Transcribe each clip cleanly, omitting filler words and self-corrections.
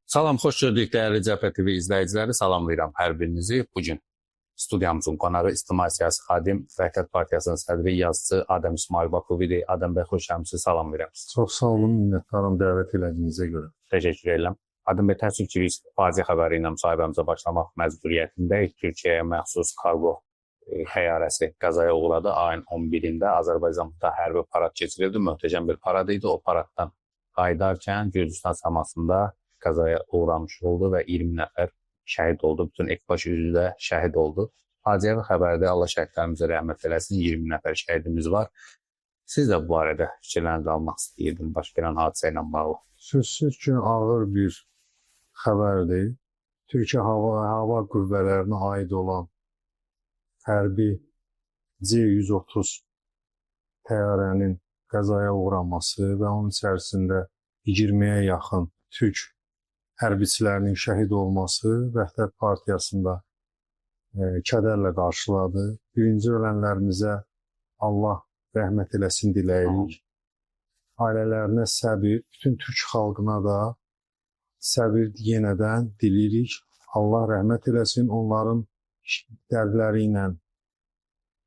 Salam, xoş gördük dəyərli Cəbhə TV izləyiciləri. Salamlayıram hər birinizi. Bugün studiyamızın qonağı İctimai Siyasi Xadim Vəhdət Partiyasının sədri yazıcı Adəm İsmail Bakovidir. Adəm bəy, xoş gəlmisiniz. Salamlayıram. Çox sağ olun, minnətdaram dəvət elədiyinizə görə. Təşəkkür edirəm. Adəm bəy, təəssüf ki, biz faciə xəbəri ilə müsahibəmizə başlamaq məcburiyyətindəyik. Türkiyəyə məxsus kargo təyyarəsi qəzaya uğradı. Ayın 11-də Azərbaycanda hərbi parad keçirildi. Möhtəşəm bir parad idi. O paraddan qayıdarkən Gürcüstan səmasında qəzaya uğramış oldu və 20 nəfər şəhid oldu. Bütün ekipaj üzvü də şəhid oldu. Faciəvi xəbərdə Allah şəhidlərimizə rəhmət eləsin. 20 nəfər şəhidimiz var. Siz də bu barədə fikirlərinizi almaq istəyirdim baş verən hadisə ilə bağlı. Sözsüz ki, ağır bir xəbərdir. Türkiyə Hava Qüvvələrinə aid olan hərbi C-130 təyyarənin qəzaya uğraması və onun içərisində 20-yə yaxın Türk hərbiçilərinin şəhid olması Vəhdət Partiyasında kədərlə qarşıladı. Birinci ölənlərimizə Allah rəhmət eləsin diləyirik. Ailələrinə səbir, bütün türk xalqına da səbir yenədən diləyirik. Allah rəhmət eləsin, onların dərdləri ilə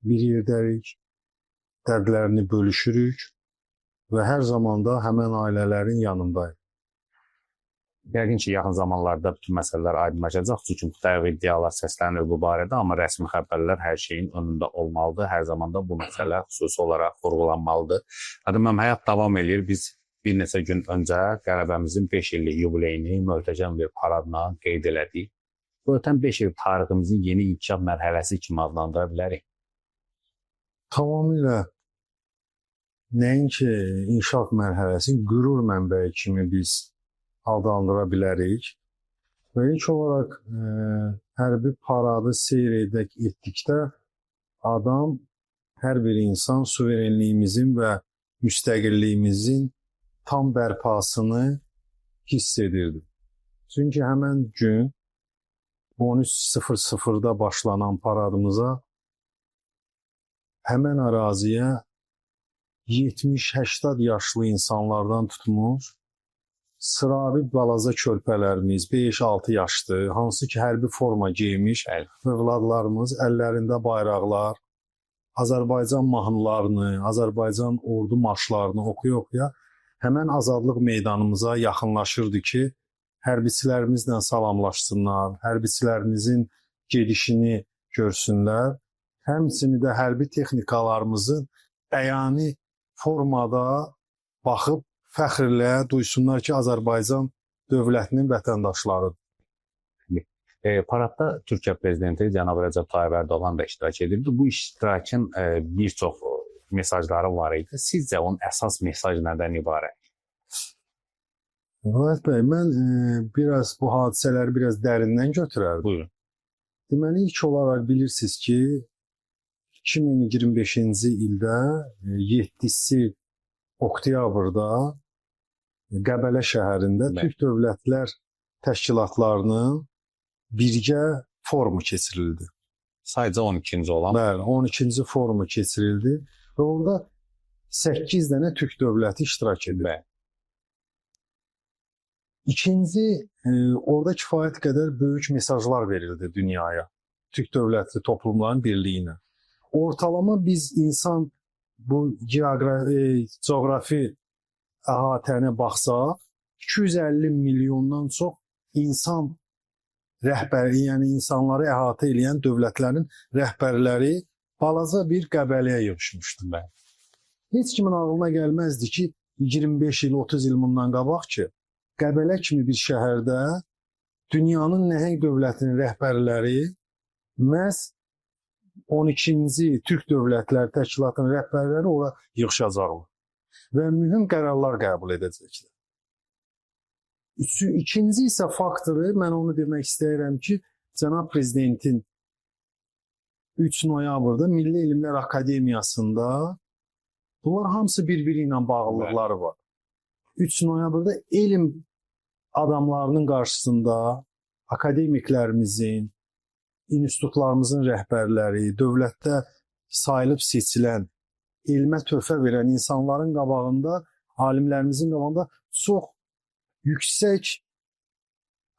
bir yerdəyik, dərdlərini bölüşürük və hər zaman da həmən ailələrin yanındayıq. Yəqin ki, yaxın zamanlarda bütün məsələlər aydınlaşacaq, çünki müxtəlif iddialar səslənir bu barədə, amma rəsmi xəbərlər hər şeyin önündə olmalıdır. Hər zaman da bu məsələ xüsusi olaraq vurğulanmalıdır. Adəm, həyat davam edir. Biz bir neçə gün öncə qələbəmizin 5 illik yubileyini möhtəşəm bir paradla qeyd elədik. Bu ötən 5 il tariximizin yeni inkişaf mərhələsi kimi adlandıra bilərik. Tamamilə nəinki inkişaf mərhələsi, qürur mənbəyi kimi biz adlandıra bilərik. Və ilk olaraq hərbi paradı seyr etdikdə adam, hər bir insan suverenliyimizin və müstəqilliyimizin tam bərpasını hiss edirdi. Çünki həmən gün 13:00-da başlanan paradımıza həmən əraziyə 70-80 yaşlı insanlardan tutmuş, sıravi balaca körpələrimiz 5-6 yaşlı, hansı ki hərbi forma geymiş övladlarımız əllərində bayraqlar, Azərbaycan mahnılarını, Azərbaycan ordu marşlarını oxuya-oxuya həmən azadlıq meydanımıza yaxınlaşırdı ki, hərbiçilərimizlə salamlaşsınlar, hərbiçilərimizin gedişini görsünlər, həmçinin də hərbi texnikalarımızın əyani formada baxıb fəxrlə duysunlar ki, Azərbaycan dövlətinin vətəndaşlarıdır. Paradda Türkiyə Prezidenti Cənab Rəcəb Tayyip Ərdoğan da iştirak edirdi. Bu iştirakın bir çox mesajları var idi. Sizcə onun əsas mesaj nədən ibarət? Vəhdət bəy, mən bu hadisələri biraz dərindən götürərdim. Buyurun. Deməli, ilk olaraq bilirsiniz ki, 2025-ci ildə 7-si oktyabrda Qəbələ şəhərində Türk Dövlətlər Təşkilatlarının birgə forumu keçirildi. Sadəcə 12-ci olan. Bəli, 12-ci forumu keçirildi və orada 8 dənə Türk dövləti iştirak edir. İkinci, orada kifayət qədər böyük mesajlar verildi dünyaya, Türk dövlətli toplumların birliyinə. Ortalama biz insan bu coğrafi əhatəni baxsaq, 250 milyondan çox insan rəhbəri, yəni insanları əhatə edən dövlətlərin rəhbərləri balaca bir Qəbələyə yığışmışdı. Heç kimin ağlına gəlməzdi ki, 25 il, 30 il bundan qabaq ki, Qəbələ kimi bir şəhərdə dünyanın nəhəng dövlətinin rəhbərləri məhz 12-ci Türk Dövlətlər Təşkilatının rəhbərləri ora yığışacaqlar və mühüm qərarlar qəbul edəcəklər. İkinci isə faktoru, mən onu demək istəyirəm ki, Cənab Prezidentin 3 noyabrda Milli Elmlər Akademiyasında bunlar hamısı bir-biri ilə bağlılıqları var. 3 noyabrda elm adamlarının qarşısında akademiklərimizin, institutlarımızın rəhbərləri, dövlətdə sayılıb seçilən, elmə töhfə verən insanların qabağında, alimlərimizin qabağında çox yüksək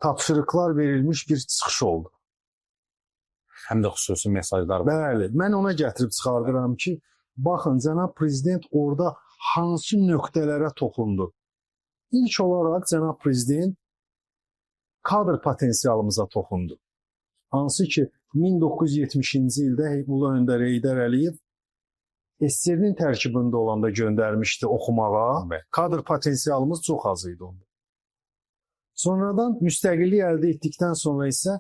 tapşırıqlar verilmiş bir çıxış oldu. Həm də xüsusi mesajlar var. Bəli, mən ona gətirib çıxardıram ki, baxın, cənab prezident orada hansı nöqtələrə toxundu. İlk olaraq cənab prezident kadr potensialımıza toxundu. Hansı ki 1970-ci ildə Ulu Öndər Heydər Əliyev SSR-nin tərkibində olanda göndərmişdi oxumağa. Evet. Kadr potensialımız çox az idi onda. Sonradan müstəqillik əldə etdikdən sonra isə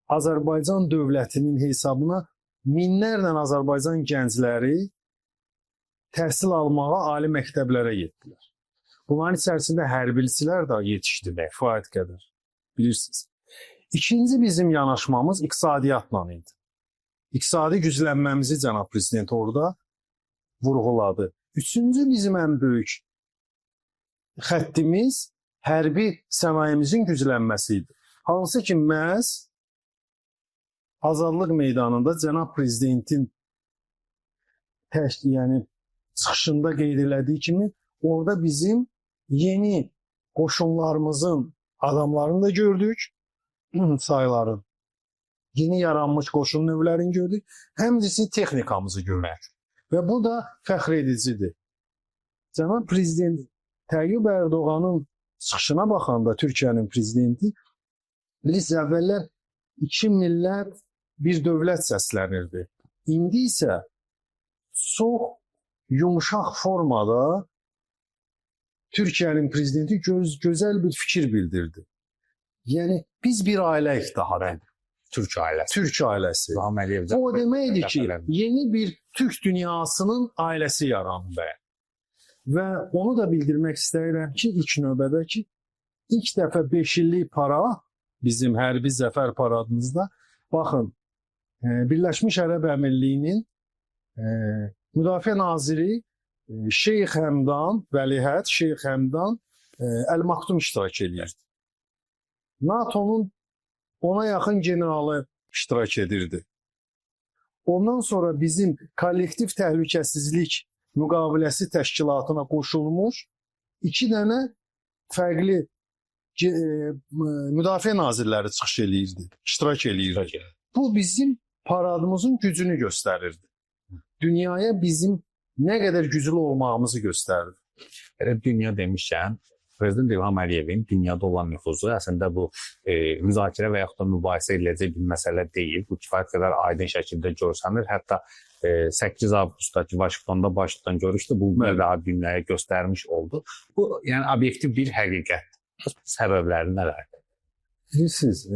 Azərbaycan dövlətinin hesabına minlərlə Azərbaycan gəncləri təhsil almağa ali məktəblərə getdilər. Bunların içərisində hərbiçilər də yetişdi kifayət qədər. Bilirsiniz. İkinci bizim yanaşmamız iqtisadiyyatla idi. İqtisadi güclənməmizi cənab prezident orada vurğuladı. Üçüncü bizim ən böyük xəttimiz hərbi sənayemizin güclənməsi idi. Hansı ki məhz Azadlıq meydanında cənab prezidentin çıxışında qeyd elədiyi kimi orada bizim yeni qoşunlarımızın adamlarını da gördük, sayıların. Yeni yaranmış qoşun növlərini gördük, həm də texnikamızı gördük. Və bu da fəxr edicidir. Cənab prezident Tayyip Erdoğan'ın çıxışına baxanda Türkiyənin prezidenti biz əvvəllər iki millət bir dövlət səslənirdi. İndi isə çox yumuşaq formada Türkiyənin prezidenti gözəl bir fikir bildirdi. Yəni biz bir ailəyik daha. Türk ailəsi. Türk ailəsi. İlham Əliyev. Bu o deməkdir ki, yeni bir Türk dünyasının ailəsi yarandı. Və onu da bildirmək istəyirəm ki, ilk növbədə ki, ilk dəfə 5 illik para bizim hərbi zəfər paradımızda, baxın, Birləşmiş Ərəb Əmirliğinin Müdafiə Naziri Şeyx Həmdan, Vəlihət Şeyx Həmdan Əl-Maktum iştirak edirdi. NATO'nun ona yaxın generalı iştirak edirdi. Ondan sonra bizim kollektiv təhlükəsizlik müqaviləsi təşkilatına qoşulmuş 2 dənə fərqli müdafiə nazirləri çıxış eləyirdi, iştirak eləyirdi. Bu bizim paradımızın gücünü göstərirdi. Dünyaya bizim nə qədər güclü olmağımızı göstərirdi. Dünya demişkən, Prezident İlham Əliyevin dünyada olan nüfuzu əslində bu müzakirə və yaxud da mübahisə ediləcək bir məsələ deyil. Bu kifayət qədər aydın şəkildə görsənir. Hətta 8 avqustdakı Vaşinqtonda baş tutan görüşdə bu daha dünyaya göstərmiş oldu. Bu, yəni obyektiv bir həqiqətdir. Səbəbləri nələrdir? Bilirsiniz,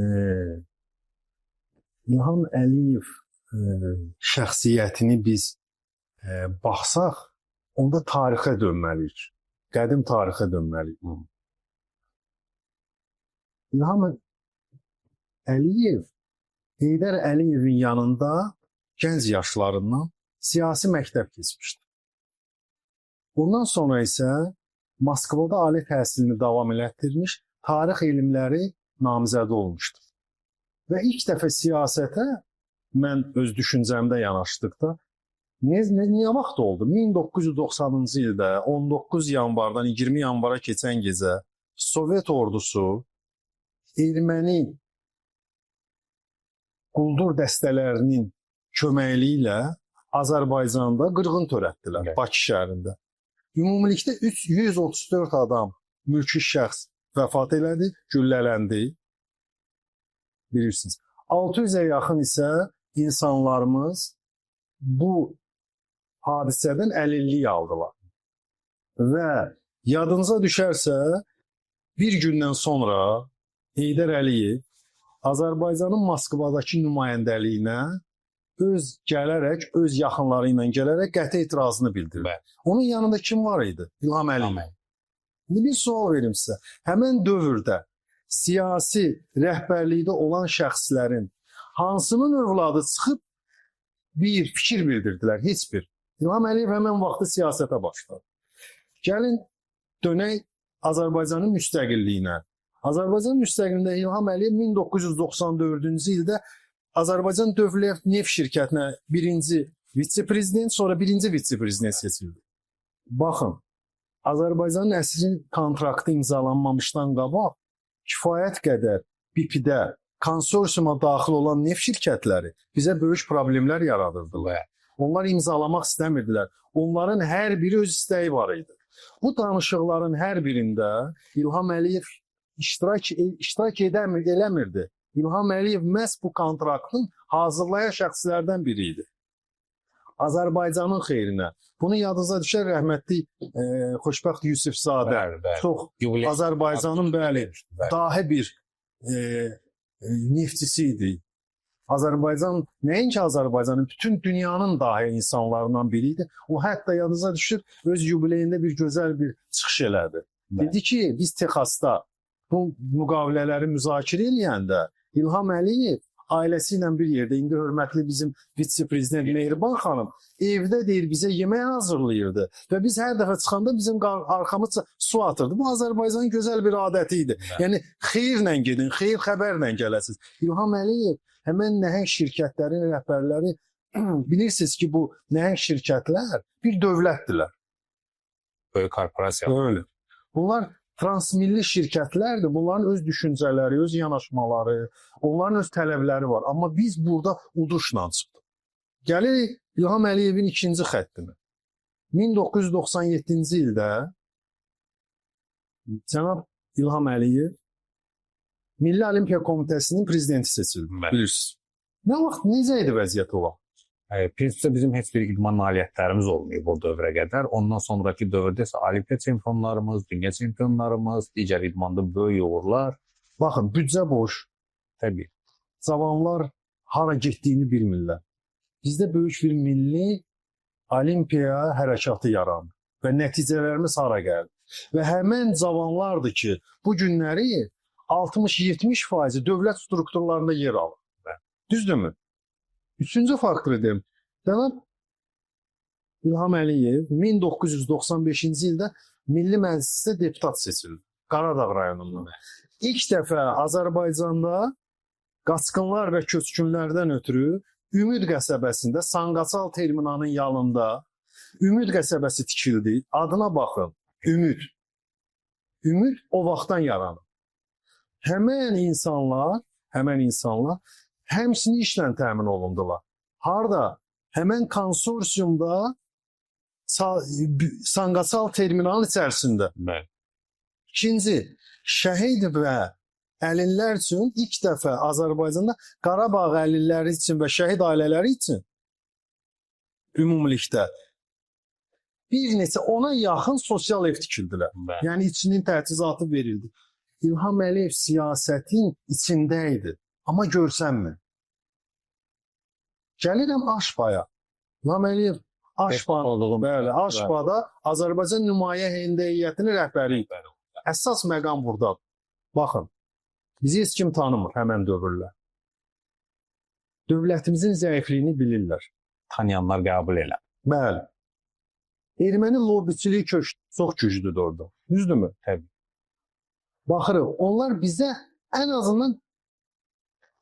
İlham Əliyev şəxsiyyətini biz baxsaq, onda tarixə dönməliyik. Qədim tarixə dönməliyik. İlham Əliyev Heydər Əliyevin yanında gənc yaşlarından siyasi məktəb keçmişdi. Bundan sonra isə Moskvada ali təhsilini davam elətdirmiş, tarix elmləri namizədi olmuşdu. Və ilk dəfə siyasətə mən öz düşüncəmdə yanaşdıqda nə vaxt oldu? 1990-cı ildə 19 yanvardan 20 yanvara keçən gecə Sovet ordusu erməni quldur dəstələrinin köməkliyi ilə Azərbaycanda qırğın törətdilər, evet. Bakı şəhərində. Ümumilikdə 134 adam, mülki şəxs vəfat elədi, güllələndi. Bilirsiniz. 600-ə yaxın isə insanlarımız bu hadisədən əlillik aldılar. Və yadınıza düşərsə, bir gündən sonra Heydər Əliyev Azərbaycanın Moskvadakı nümayəndəliyinə gələrək, öz yaxınları ilə gələrək qəti etirazını bildirdi. Onun yanında kim var idi? İlham Əliyev. Bir sual verim sizə. Həmən dövrdə siyasi rəhbərlikdə olan şəxslərin hansının övladı çıxıb bir fikir bildirdilər? Heç bir. İlham Əliyev həmən vaxtı siyasətə başladı. Gəlin, dönək Azərbaycanın müstəqilliyinə. Azərbaycan müstəqilliyində İlham Əliyev 1994-cü ildə Azərbaycan Dövlət Neft Şirkətinə birinci vitse-prezident, sonra birinci vitse-prezident seçildi. Baxın, Azərbaycanın əsrin kontraktı imzalanmamışdan qabaq kifayət qədər BIP-də konsorsiuma daxil olan neft şirkətləri bizə böyük problemlər yaradırdılar. Onlar imzalamaq istəmirdilər. Onların hər biri öz istəyi var idi. Bu danışıqların hər birində İlham Əliyev iştirak eləmirdi. İlham Əliyev məhz bu kontraktın hazırlayan şəxslərdən biri idi. Azərbaycanın xeyrinə. Bunu yadınıza düşər rəhmətli xoşbəxt Yusifzadə. Çox Azərbaycanın bəli dahi bir neftçisi idi. Azərbaycan nəinki Azərbaycanın, bütün dünyanın dahi insanlarından biri idi. O hətta yadınıza düşür, öz yubileyində bir gözəl bir çıxış elədi. Dedi ki, biz Texasda bu müqavilələri müzakirə eləyəndə İlham Əliyev ailəsi ilə bir yerdə, indi hörmətli bizim vitse-prezident Mehriban xanım evdə deyir bizə yemək hazırlayırdı və biz hər dəfə çıxanda bizim arxamızca su atırdı. Bu Azərbaycanın gözəl bir adəti idi. Yəni xeyirlə gedin, xeyir xəbərlə gələsiniz. İlham Əliyev həmən nəhəng şirkətlərin rəhbərləri bilirsiniz ki, bu nəhəng şirkətlər bir dövlətdirlər. Böyük korporasiya. Öyle. Bunlar transmilli şirkətlərdir. Bunların öz düşüncələri, öz yanaşmaları, onların öz tələbləri var. Amma biz burada uduşla çıxdıq. Gəlirik İlham Əliyevin ikinci xəttinə. 1997-ci ildə cənab İlham Əliyev Milli Olimpiya Komitəsinin prezidenti seçildi. Bilirsiniz. Nə vaxt, necə idi vəziyyət o vaxt? Prinsipdə bizim heç bir idman nailiyyətlərimiz olmayıb o dövrə qədər. Ondan sonraki dövrdə isə Olimpiya çempionlarımız, dünya çempionlarımız, digər idmanda böyük uğurlar. Baxın, büdcə boş. Təbii. Cavanlar hara getdiyini bilmirlər. Bizdə böyük bir milli olimpiya hərəkatı yarandı və nəticələrimiz hara gəldi. Və həmən cavanlardır ki, bu günləri 60-70% dövlət strukturlarında yer alır. Düzdürmü? Üçüncü faktor edim. Cənab İlham Əliyev 1995-ci ildə Milli Məclisdə deputat seçildi. Qaradağ rayonundan. İlk dəfə Azərbaycanda qaçqınlar və köçkünlərdən ötürü Ümid qəsəbəsində Sanqaçal terminalının yanında Ümid qəsəbəsi tikildi. Adına baxın. Ümid. Ümid o vaxtdan yaranır. Həmən insanlar həmsini işlə təmin olundular. Harda? Həmən konsorsiyumda Sanqaçal terminalın içərisində. İkinci, şəhid və əlillər üçün ilk dəfə Azərbaycanda Qarabağ əlilləri üçün və şəhid ailələri üçün ümumilikdə bir neçə ona yaxın sosial ev tikildilər. Yəni içinin təchizatı verildi. İlham Əliyev siyasətin içində idi. Amma görsənmir. Gəlirəm Aşpaya. İlham Əliyev Aşpada Azərbaycan Nümayə Heyətinin rəhbəri. Əsas məqam buradadır. Baxın, bizi heç kim tanımır həmən dövrlər. Dövlətimizin zəifliyini bilirlər. Tanıyanlar qəbul elə. Bəli. Erməni lobiçiliyi çox güclüdür orada. Düzdürmü? Təbii. Baxırıq, onlar bizə ən azından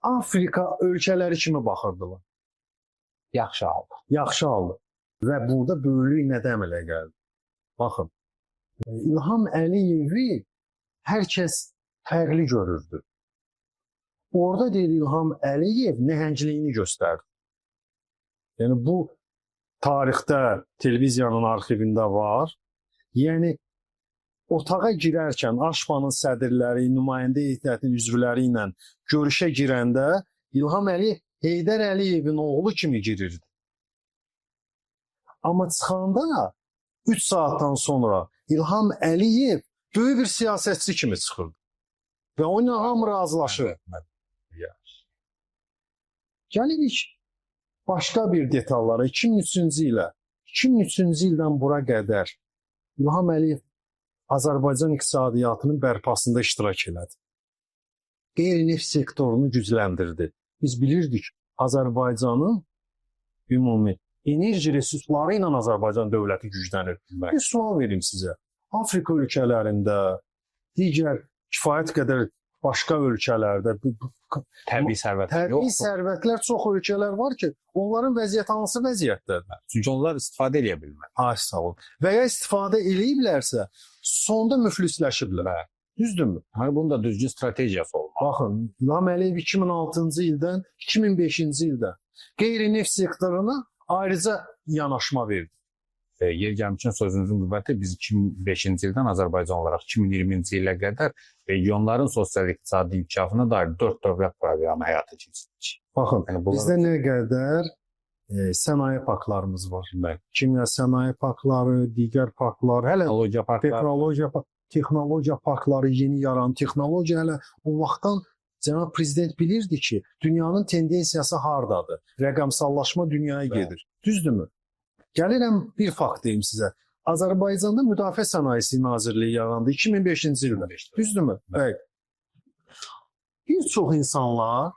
Afrika ölkələri kimi baxırdılar. Yaxşı aldı. Yaxşı aldı. Və burada böyüklük nədən əmələ gəldi? Baxın, İlham Əliyevi hər kəs fərqli görürdü. Orada deyil İlham Əliyev nəhəngliyini göstərdi. Yəni bu tarixdə televiziyanın arxivində var. Yəni otağa girərkən Aşpanın sədrləri, nümayəndə heyətinin üzvləri ilə görüşə girəndə İlham Əliyev Heydər Əliyevin oğlu kimi girirdi. Amma çıxanda 3 saatdan sonra İlham Əliyev böyük bir siyasətçi kimi çıxırdı. Və onunla hamı razılaşır. Gəlirik başqa bir detallara. 2003-cü ildən bura qədər İlham Əliyev Azərbaycan iqtisadiyyatının bərpasında iştirak elədi. Qeyri-neft sektorunu gücləndirdi. Biz bilirdik Azərbaycanın ümumi enerji resursları ilə Azərbaycan dövləti güclənir. Bir sual verim sizə. Afrika ölkələrində, digər kifayət qədər başqa ölkələrdə təbii sərvətlər çox ölkələr var ki, onların vəziyyəti hansı vəziyyətdədir? Çünki onlar istifadə edə bilmir. Sağ olun. Və ya istifadə eləyiblərsə, sonda müflisləşiblər. Düzdürmü? Hani bunun da düzgün stratejiyası olmalı. Baxın, İlham Əliyev 2006-cı ildən 2005-ci ildə qeyri-neft sektoruna ayrıca yanaşma verdi. Yer gəlmişkən sözünüzün qüvvəti biz 2005-ci ildən Azərbaycan olaraq 2020-ci ilə qədər regionların sosial-iqtisadi inkişafına dair 4 dövlət proqramı həyata keçirdik. Baxın, Yəni bunlar- bizdə nə qədər sənaye parklarımız var. Bəli. Kimya sənaye parkları, digər parklar, hələ Texnologiya parkları, texnologiya parkları yeni yaran texnologiya hələ o vaxtdan cənab prezident bilirdi ki, dünyanın tendensiyası hardadır. Rəqəmsallaşma dünyaya Bəli. gedir. Düzdürmü? Gəlirəm bir fakt deyim sizə. Azərbaycanda Müdafiə Sənayesi Nazirliyi yarandı 2005-ci ildə. Düzdürmü? Bəli. Bir çox insanlar,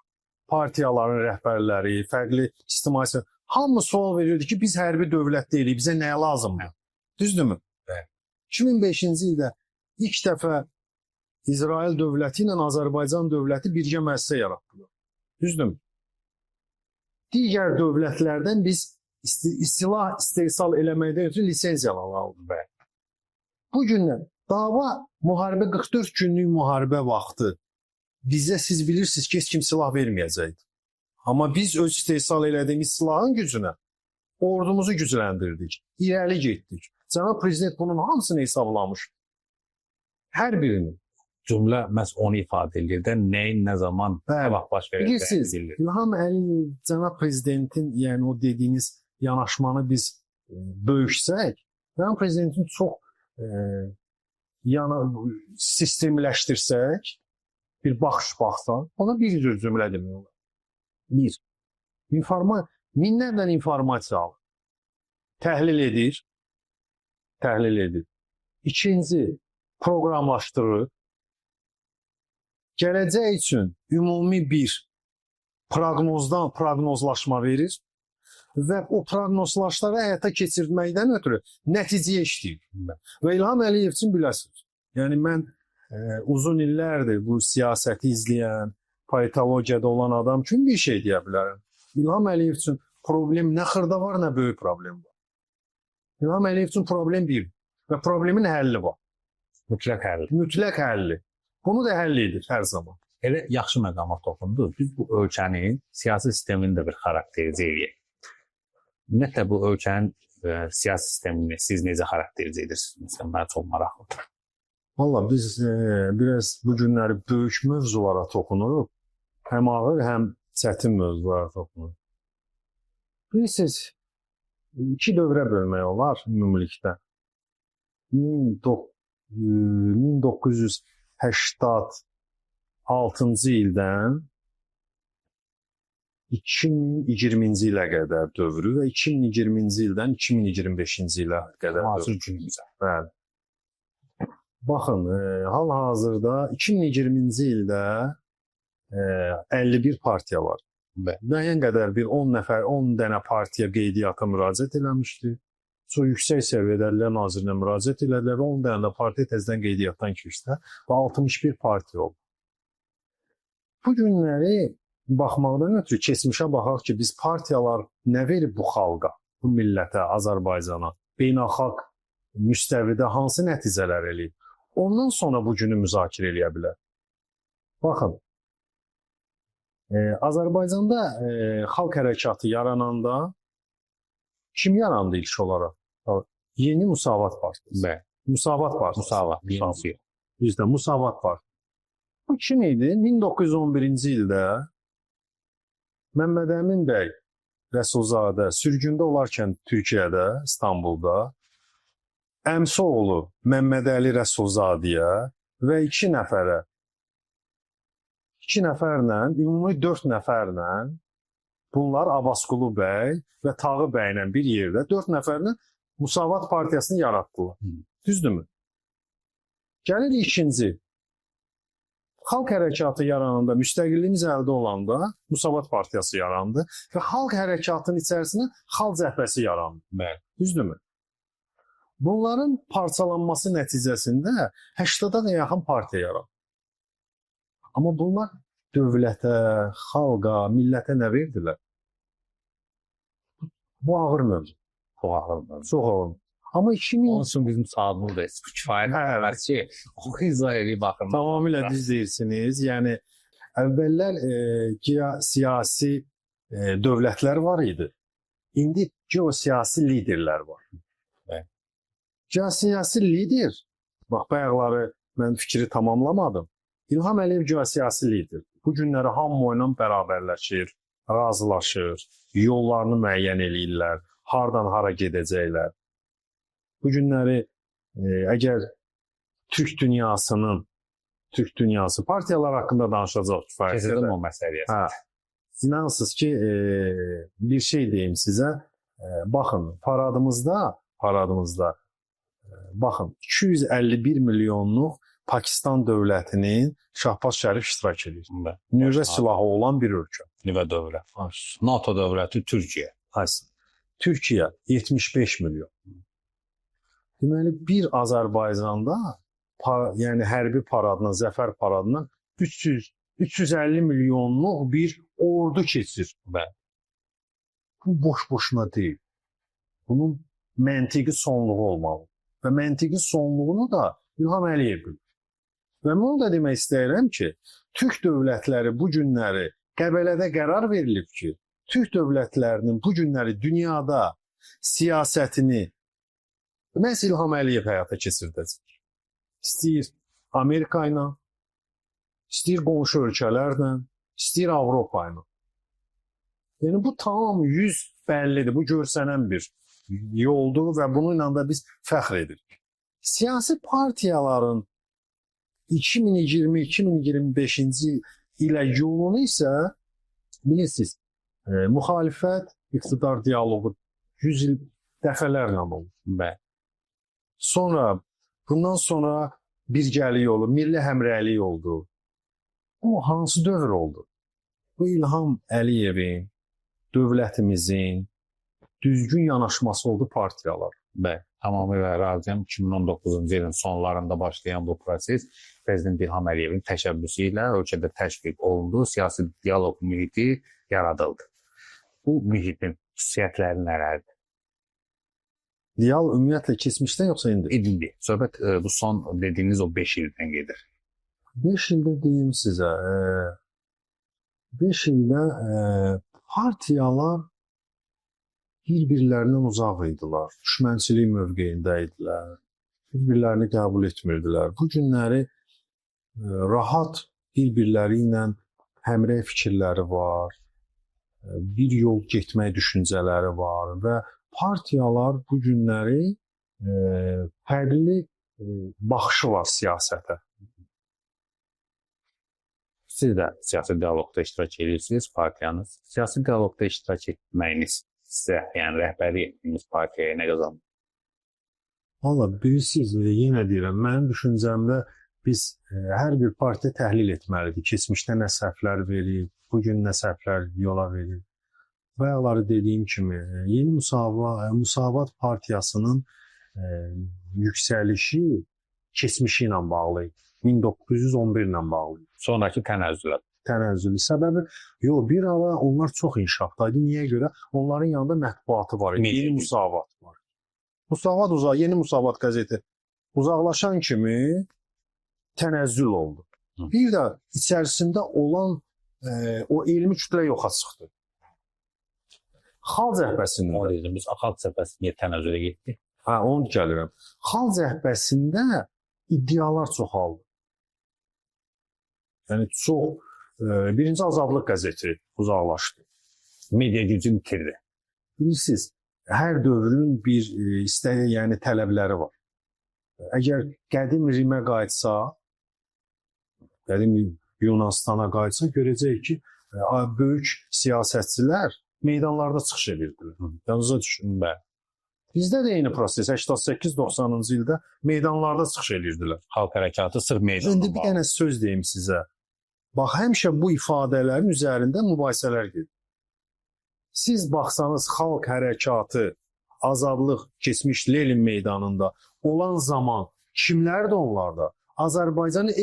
partiyaların rəhbərləri, fərqli ictimai hamı sual verirdi ki, biz hərbi dövlət deyilik, bizə nəyə lazımdır? Düzdürmü? Bəli. 2005-ci ildə ilk dəfə İsrail dövləti ilə Azərbaycan dövləti birgə müəssisə yaratdılar. Düzdürmü? Digər dövlətlərdən biz silah istehsal eləməkdən ötürü lisenziyalar aldıq. Bəli. Bu gündən dava müharibə 44 günlük müharibə vaxtı bizə siz bilirsiniz ki, heç kim silah verməyəcəkdi. Amma biz öz istehsal elədiyimiz silahın gücünə ordumuzu gücləndirdik, irəli getdik. Cənab prezident bunun hamısını hesablamış. Hər birini. Cümlə məhz onu ifadə edir də, nəyin, nə zaman, Bəli. nə vaxt baş verəcəyi Bilirsiniz, bilinir. İlham Əliyev cənab prezidentin, yəni o dediyiniz yanaşmanı biz böyüksək, cənab prezidentin çox sistemləşdirsək, bir baxsan, ona bir cümlə demək olar. Bir, minlərlə informasiya alır, təhlil edir. İkinci, proqramlaşdırır. Gələcək üçün ümumi bir proqnozlaşma verir və o proqnozlaşları həyata keçirməkdən ötürü nəticəyə işləyir. Və İlham Əliyev üçün biləsiniz. Yəni mən uzun illərdir bu siyasəti izləyən, politologiyada olan adam üçün bir şey deyə bilərəm. İlham Əliyev üçün problem nə xırda var, nə böyük problem var. İlham Əliyev üçün problem bir və problemin həlli var. Mütləq həlli. Bunu da həll edir hər zaman. Elə yaxşı məqama toxundu. Biz bu ölkənin siyasi sistemini də bir xarakterizə edirik. Ümumiyyətlə bu ölkənin siyasi sistemini siz necə xarakterizə edirsiniz? Mənə çox maraqlıdır. Valla biz biraz bu günləri böyük mövzulara toxunuruq. Həm ağır, həm çətin mövzulara toxunuruq. Bilirsiniz, iki dövrə bölmək olar ümumilikdə. 1986-cı ildən 2020-ci ilə qədər dövrü və 2020-ci ildən 2025-ci ilə qədər Müasir günümüzə. Bəli. Baxın, hal-hazırda 2020-ci ildə 51 partiya var. Müəyyən qədər bir 10 dənə partiya qeydiyyata müraciət eləmişdi. Sonra yüksək səviyyədə Ədliyyə Nazirinə müraciət elədilər və 10 dənə də partiya təzədən qeydiyyatdan keçdi və 61 partiya oldu. Bu günləri baxmaqdan ötürü keçmişə baxaq ki, biz partiyalar nə verib bu xalqa, bu millətə, Azərbaycana, beynəlxalq müstəvidə hansı nəticələr eləyib? Ondan sonra bu günü müzakirə eləyə bilər. Baxın, Azərbaycanda xalq hərəkatı yarananda kim yarandı ilk olaraq? Yeni Müsavat Partiyası. Bəli. Müsavat Partiyası. Müsavat. Bizdə Müsavat Partiyası. Bu kim idi? 1911-ci ildə Məmməd Əmin bəy Rəsulzadə sürgündə olarkən Türkiyədə, İstanbulda əmsi oğlu Məmməd Əli Rəsulzadəyə və iki nəfərlə, ümumi 4 nəfərlə bunlar Abbasqulu bəy və Tağı bəylə bir yerdə 4 nəfərlə Müsavat Partiyasını yaratdılar. Düzdürmü? Gəlir ikinci. Xalq hərəkatı yarananda, müstəqilliyimiz əldə olanda Müsavat Partiyası yarandı və xalq hərəkatının içərisində xalq cəbhəsi yarandı. Düzdürmü? Bunların parçalanması nəticəsində 80-a yaxın partiya yarandı. Amma bunlar dövlətə, xalqa, millətə nə verdilər? Bu ağır mövzu. Çox ağır mövzu. Çox ağır. Amma 2000 Onun üçün bizim saatımız da kifayət qədər ki, o izah baxın. tamamilə düz deyirsiniz. Yəni əvvəllər siyasi dövlətlər var idi. İndi geosiyasi liderlər var. Evet. Geosiyasi lider, bax bayaqları mən fikri tamamlamadım. İlham Əliyev geosiyasi lider. Bu günləri hamı ilə bərabərləşir, razılaşır, yollarını müəyyən eləyirlər, hardan hara gedəcəklər. Bu günləri əgər Türk dünyası partiyalar haqqında danışacaq kifayət Keçirdim qədər. o məsələyə. Hə. İnansız ki, bir şey deyim sizə. Baxın, paradımızda baxın, 251 milyonluq Pakistan dövlətinin Şahbaz Şərif iştirak edir. Nüvə silahı olan bir ölkə. Nüvə dövləti. NATO dövləti Türkiyə. Hayır. Türkiyə 75 milyon. Deməli, bir Azərbaycanda yəni hərbi paradına, zəfər paradına 350 milyonluq bir ordu keçir. Bəli. Bu boş-boşuna deyil. Bunun məntiqi sonluğu olmalı. Və məntiqi sonluğunu da İlham Əliyev bilir. Və bunu da demək istəyirəm ki, Türk dövlətləri bu günləri Qəbələdə qərar verilib ki, Türk dövlətlərinin bu günləri dünyada siyasətini məhz İlham Əliyev həyata keçirdəcək. İstəyir Amerika ilə, istəyir qonşu ölkələrlə, istəyir Avropa ilə. Yəni bu tamam 100 bəllidir, bu görsənən bir yoldur və bununla da biz fəxr edirik. Siyasi partiyaların 2020-2025-ci ilə yolunu isə bilirsiniz, müxalifət iqtidar dialoqu 100 il dəfələrlə oldu. Bəli. Sonra bundan sonra birgəlik oldu, milli həmrəylik oldu. Bu hansı dövr oldu? Bu İlham Əliyevin, dövlətimizin düzgün yanaşması oldu partiyalar. Bəli. Tamamilə razıyam. 2019-cu ilin sonlarında başlayan bu proses Prezident İlham Əliyevin təşəbbüsü ilə ölkədə təşviq olundu, siyasi dialoq mühiti yaradıldı. Bu mühitin xüsusiyyətləri nələrdir? Dialog ümumiyyətlə keçmişdən yoxsa indi? İndi. Söhbət bu son dediyiniz o 5 ildən gedir. 5 ildə deyim sizə, 5 ildə partiyalar bir-birlərindən uzaq idilər, düşmənçilik mövqeyində idilər, bir-birlərini qəbul etmirdilər. Bu günləri rahat bir-birləri ilə həmrəy fikirləri var, bir yol getmək düşüncələri var və partiyalar bu günləri fərqli baxışı var siyasətə. Siz də siyasi dialoqda iştirak edirsiniz, partiyanız. Siyasi dialoqda iştirak etməyiniz sizə, yəni rəhbərlik etdiyiniz partiyaya nə qazandı? Valla bilirsiniz, yenə deyirəm, mənim düşüncəmdə biz hər bir partiya təhlil etməlidir. Keçmişdə nə səhvlər verib, bugün nə səhvlər yola verib. Bayaqları dediyim kimi, yeni Müsavat partiyasının yüksəlişi keçmişi ilə bağlı, 1911 ilə bağlı. Sonraki tənəzzülə. Tənəzzülü səbəbi, bir ara onlar çox inkişafdaydı. Niyə görə? Onların yanında mətbuatı var idi. Yeni Müsavat var. Yeni Müsavat qəzeti uzaqlaşan kimi tənəzzül oldu. Bir də içərisində olan o elmi kütlə yoxa çıxdı. Xalq cəhbəsində. O dediyimiz xalq cəhbəsində tənəzzülə getdi. Hə, onu gəlirəm. Xalq cəhbəsində iddialar çoxaldı. Yəni çox birinci Azadlıq qəzeti uzaqlaşdı. Media gücü itirdi. Bilirsiniz, hər dövrün bir yəni tələbləri var. Əgər qədim Rimə qayıtsa, qədim Yunanistana qayıtsa, görəcək ki, böyük siyasətçilər meydanlarda çıxış edirdilər. Yanınıza düşünün. Bizdə də eyni proses 88-90-cı ildə meydanlarda çıxış edirdilər. Xalq hərəkatı sırf meydanda. İndi bir dənə söz deyim sizə. Bax, həmişə bu ifadələrin üzərində mübahisələr gedir. Siz baxsanız xalq hərəkatı, azadlıq keçmiş Lenin meydanında olan zaman kimlərdir onlarda? Azərbaycanın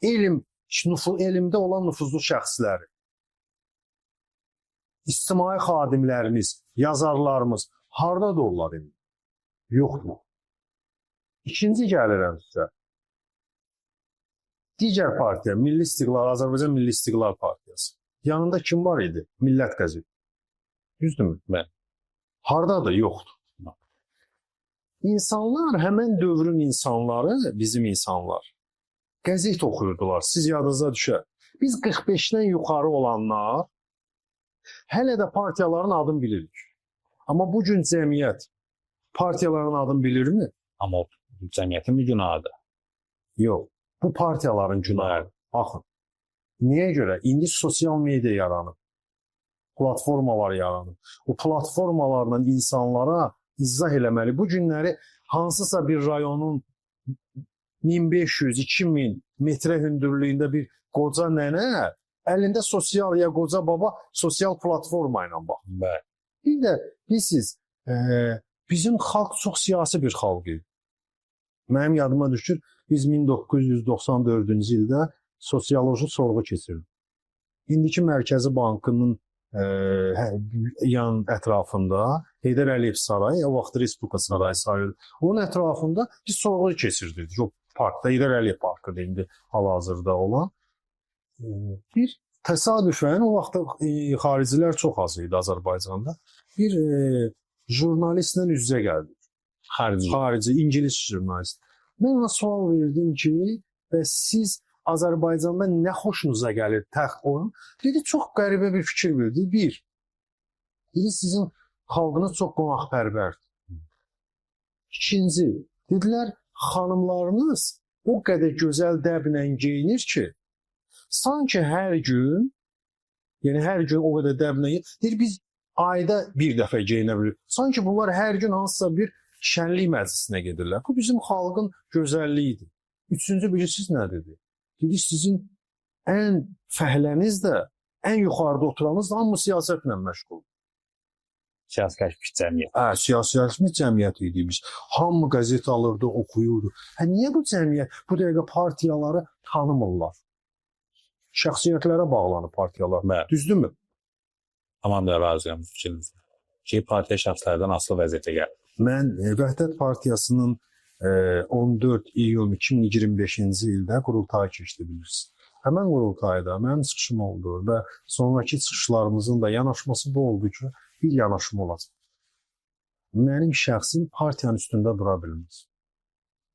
elmdə olan nüfuzlu şəxsləri. İctimai xadimlərimiz, yazarlarımız hardadır onlar indi? yoxdur. İkinci gəlirəm sizə. Digər partiya, Milli İstiqlal, Azərbaycan Milli İstiqlal Partiyası. Yanında kim var idi? Millət qəzeti. Düzdürmü? Bəli. Hardadır? Yoxdur. İnsanlar, həmən dövrün insanları, bizim insanlar, qəzet oxuyurdular. Siz yadınıza düşər. Biz 45-dən yuxarı olanlar hələ də partiyaların adını bilirik. Amma bu gün cəmiyyət partiyaların adını bilirmi? Amma o cəmiyyətin bir günahıdır. Yox. Bu partiyaların günahı. Baxın. Niyə görə? İndi sosial media yaranıb. Platformalar yaranıb. O platformalarla insanlara izah eləməli. Bu günləri hansısa bir rayonun 1500-2000 metrə hündürlüyündə bir qoca nənə əlində sosial ya qoca baba sosial platforma ilə bax. Bəli. Bir də bilirsiniz, bizim xalq çox siyasi bir xalq idi. Mənim yadıma düşür, biz 1994-cü ildə sosioloji sorğu keçirdik. İndiki Mərkəzi Bankının yan ətrafında Heydər Əliyev sarayı, o vaxt Respublika sarayı sayılır. Onun ətrafında biz sorğu keçirdik. O parkda, Heydər Əliyev parkıdır indi hal-hazırda olan. Bir təsadüfən o vaxt xaricilər çox az idi Azərbaycanda. Bir jurnalistlə üz-üzə gəldik. Xarici, ingilis jurnalist. Mən ona sual verdim ki, bəs siz Azərbaycanda nə xoşunuza gəlir təxt oyun? Dedi, çox qəribə bir fikir verdi. Bir, dedi, sizin xalqınız çox qonaqpərvərdir. İkinci, dedilər, xanımlarınız o qədər gözəl dəblə geyinir ki, sanki hər gün, yəni hər gün o qədər dəblə geyinir, deyir, biz ayda bir dəfə geyinə bilirik. Sanki bunlar hər gün hansısa bir şənlik məclisinə gedirlər. Bu bizim xalqın gözəlliyidir. Üçüncü bilirsiniz nə dedi? Dedi, sizin ən fəhləniz də, ən yuxarıda oturanınız da hamı siyasətlə məşğul. Siyasiləşmiş cəmiyyət. Siyasiləşmiş cəmiyyət idi biz. Hamı qəzet alırdı, oxuyurdu. Niyə bu cəmiyyət bu dəqiqə partiyaları tanımırlar? Şəxsiyyətlərə bağlanır partiyalar. Bəli. Düzdürmü? Tamam da razıyam fikrinizlə. Ki, partiya şəxslərdən asılı vəziyyətə gəlir. Mən Vəhdət Partiyasının 14 iyul 2025-ci ildə qurultayı keçdi bilirsiniz. Həmən qurultayda mənim çıxışım oldu və sonraki çıxışlarımızın da yanaşması bu oldu ki, bir yanaşma olacaq. Mənim şəxsim partiyanın üstündə dura bilməz.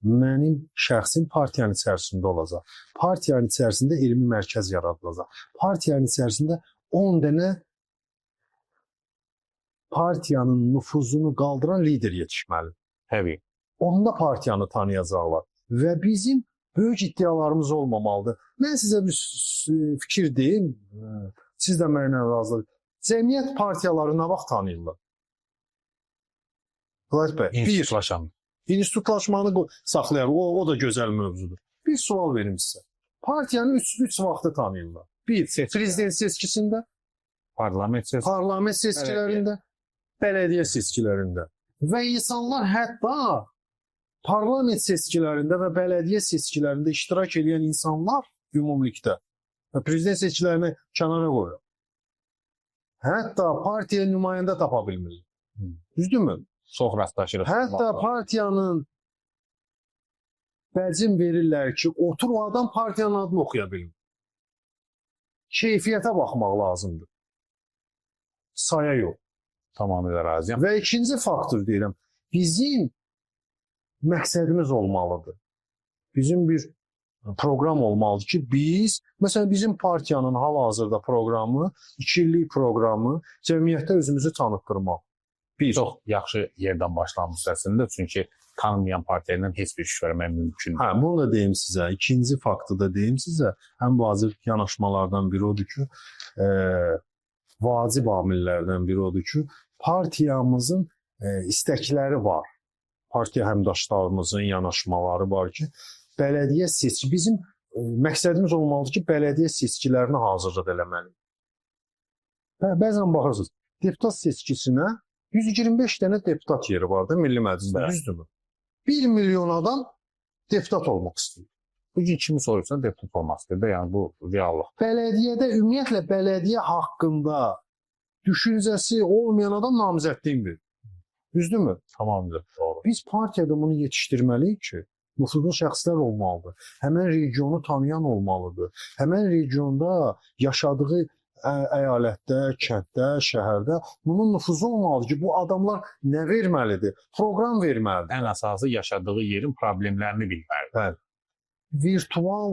Mənim şəxsim partiyanın içərisində olacaq. Partiyanın içərisində elmi mərkəz yaradılacaq. Partiyanın içərisində 10 dənə partiyanın nüfuzunu qaldıran lider yetişməli. Təbii. Onda partiyanı tanıyacaqlar. Və bizim böyük iddialarımız olmamalıdır. Mən sizə bir fikir deyim, siz də mənimlə razıdır. Cəmiyyət partiyaları nə vaxt tanıyırlar? Qulaq bəy, İnstitutlaşan. institutlaşmanı saxlayar, o da gözəl mövzudur. Bir sual verim sizə. Partiyanı üç vaxtı tanıyırlar. Bir, prezident seçkisində, Parlament seçkilərində, bələdiyyə seçkilərində. Və insanlar hətta parlament seçkilərində və bələdiyyə seçkilərində iştirak edən insanlar ümumilikdə və prezident seçkilərini kənara qoyur. Hətta partiya nümayəndə tapa bilmirlər. Düzdürmü? Çox rastlaşırıq. Hətta partiyanın bəcim verirlər ki, otur o adam partiyanın adını oxuya bilmir. Keyfiyyətə baxmaq lazımdır. Saya yox. Tamamilə razıyam. Və ikinci faktor deyirəm, bizim məqsədimiz olmalıdır. Bizim bir proqram olmalıdır ki, biz, məsələn, bizim partiyanın hal-hazırda proqramı, 2 illik proqramı cəmiyyətdə özümüzü tanıtdırmaq. Bir, çox yaxşı yerdən başlamış əslində, çünki tanınmayan partiyalarla heç bir iş görmək mümkün deyil. Bunu da deyim sizə. İkinci faktı da deyim sizə. Ən vacib yanaşmalardan biri odur ki, vacib amillərdən biri odur ki, partiyamızın istəkləri var. Partiya həmdaşlarımızın yanaşmaları var ki, bələdiyyə seçki, bizim məqsədimiz olmalıdır ki, bələdiyyə seçkilərini hazırlıq eləməli. Bəzən baxırsınız, deputat seçkisinə 125 dənə deputat yeri var da Milli Məclisdə, düzdürmü? 1 milyon adam deputat olmaq istəyir. Bugün kimi sorursan deputat olmaq istəyir də, yəni bu reallıq. Bələdiyyədə ümumiyyətlə bələdiyyə haqqında düşüncəsi olmayan adam namizədliyin verir. Düzdürmü? Tamamilə doğru. olur. Biz partiyada bunu yetişdirməliyik ki, nüfuzlu şəxslər olmalıdır. Həmin regionu tanıyan olmalıdır. Həmin regionda yaşadığı əyalətdə, kənddə, şəhərdə bunun nüfuzu olmalıdır ki, bu adamlar nə verməlidir? Proqram verməlidir. Ən əsası yaşadığı yerin problemlərini bilməlidir. Bəli. Virtual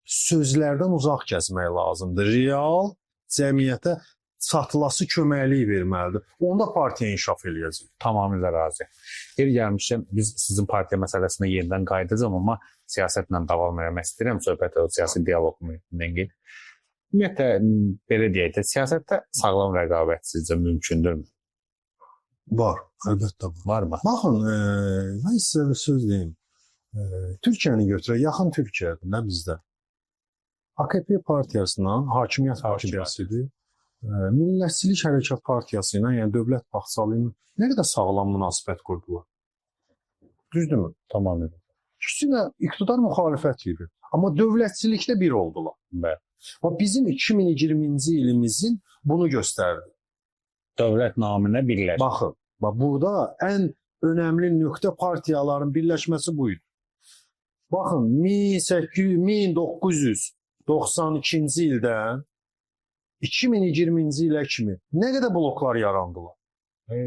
sözlərdən uzaq gəzmək lazımdır. Real cəmiyyətə satılası köməkliyi verməlidir. Onda partiya inkişaf eləyəcək. Tamamilə razı. Yer gəlmişəm, biz sizin partiya məsələsinə yenidən qayıdacağam, amma siyasətlə davam etmək istəyirəm. Söhbət o siyasi dialoqla gedir. Ümumiyyətlə, belə deyək də, siyasətdə sağlam rəqabət sizcə mümkündürmü? Var, əlbəttə var. Varmı? Baxın, mən sizə bir söz deyim. Türkiyəni götürək, yaxın Türkiyədir, nə bizdə. AKP partiyasından hakimiyyət partiyasıdır. Millətçilik Hərəkat Partiyası ilə, yəni Dövlət Bağçalı ilə nə qədər sağlam münasibət qurdular. Düzdürmü? Tamamilə. İkisi də iqtidar müxalifət idi. Amma dövlətçilikdə bir oldular. Bəli. Və bizim 2020-ci ilimizin bunu göstərdi. Dövlət naminə birləşdi. Baxın, burada ən önəmli nöqtə partiyaların birləşməsi bu idi. Baxın, 1992-ci ildən 2020-ci ilə kimi nə qədər bloklar yarandılar?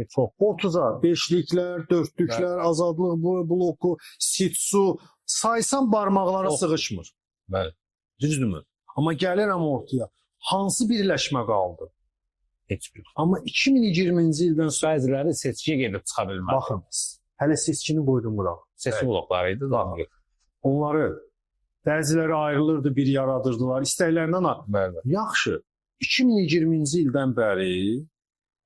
Çox. 30-a, 5-liklər, 4-lüklər, Azadlıq bloku, Sitsu, saysan barmaqlara sığışmır. Bəli. Düzdürmü? Amma gəlirəm ortaya. Hansı birləşmə qaldı? Heç bir. Amma 2020-ci ildən sonra Bəziləri seçkiyə gedib çıxa bilmədi. baxın, hələ seçkini qoydum bura. Seçki blokları idi da. Onları bəziləri ayrılırdı, bir yaradırdılar. İstəklərindən Bəli. yaxşı. 2020-ci ildən bəri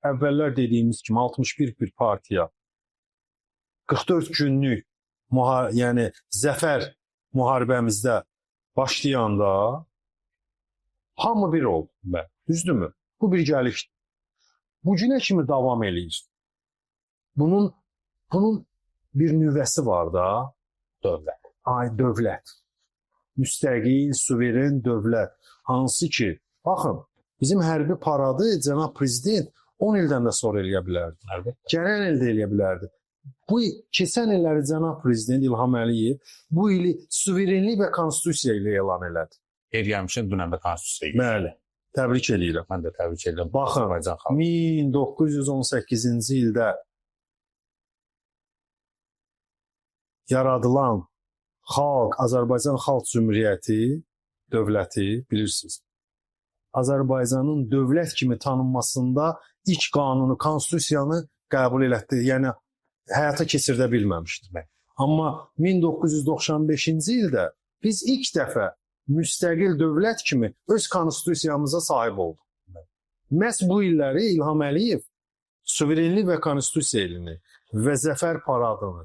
əvvəllər dediyimiz kimi 61 bir partiya 44 günlük yəni zəfər müharibəmizdə başlayanda hamı bir oldu. Bəli. Düzdürmü? Bu birgəlikdir. Bu günə kimi davam eləyir. Bunun bir nüvəsi var da, Dövlət. Dövlət. Müstəqil, suveren dövlət. Hansı ki, baxın, bizim hərbi paradı cənab prezident 10 ildən də sonra eləyə bilərdi. Əlbəttə. Gələn ildə eləyə bilərdi. Bu keçən illəri cənab prezident İlham Əliyev bu ili suverenlik və konstitusiya ilə elan elədi. Yer gəlmişəm dünəndə konstitusiya. Bəli. Təbrik edirəm. Mən də təbrik edirəm. Baxın, Azərbaycan xalqı. 1918-ci ildə yaradılan xalq, Azərbaycan Xalq Cümhuriyyəti dövləti bilirsiniz. Azərbaycanın dövlət kimi tanınmasında ilk qanunu, konstitusiyanı qəbul etdi. Yəni həyata keçirdə bilməmişdi. Amma 1995-ci ildə biz ilk dəfə müstəqil dövlət kimi öz konstitusiyamıza sahib olduq. Məhz bu illəri İlham Əliyev suverenlik və konstitusiya ilini və zəfər paradını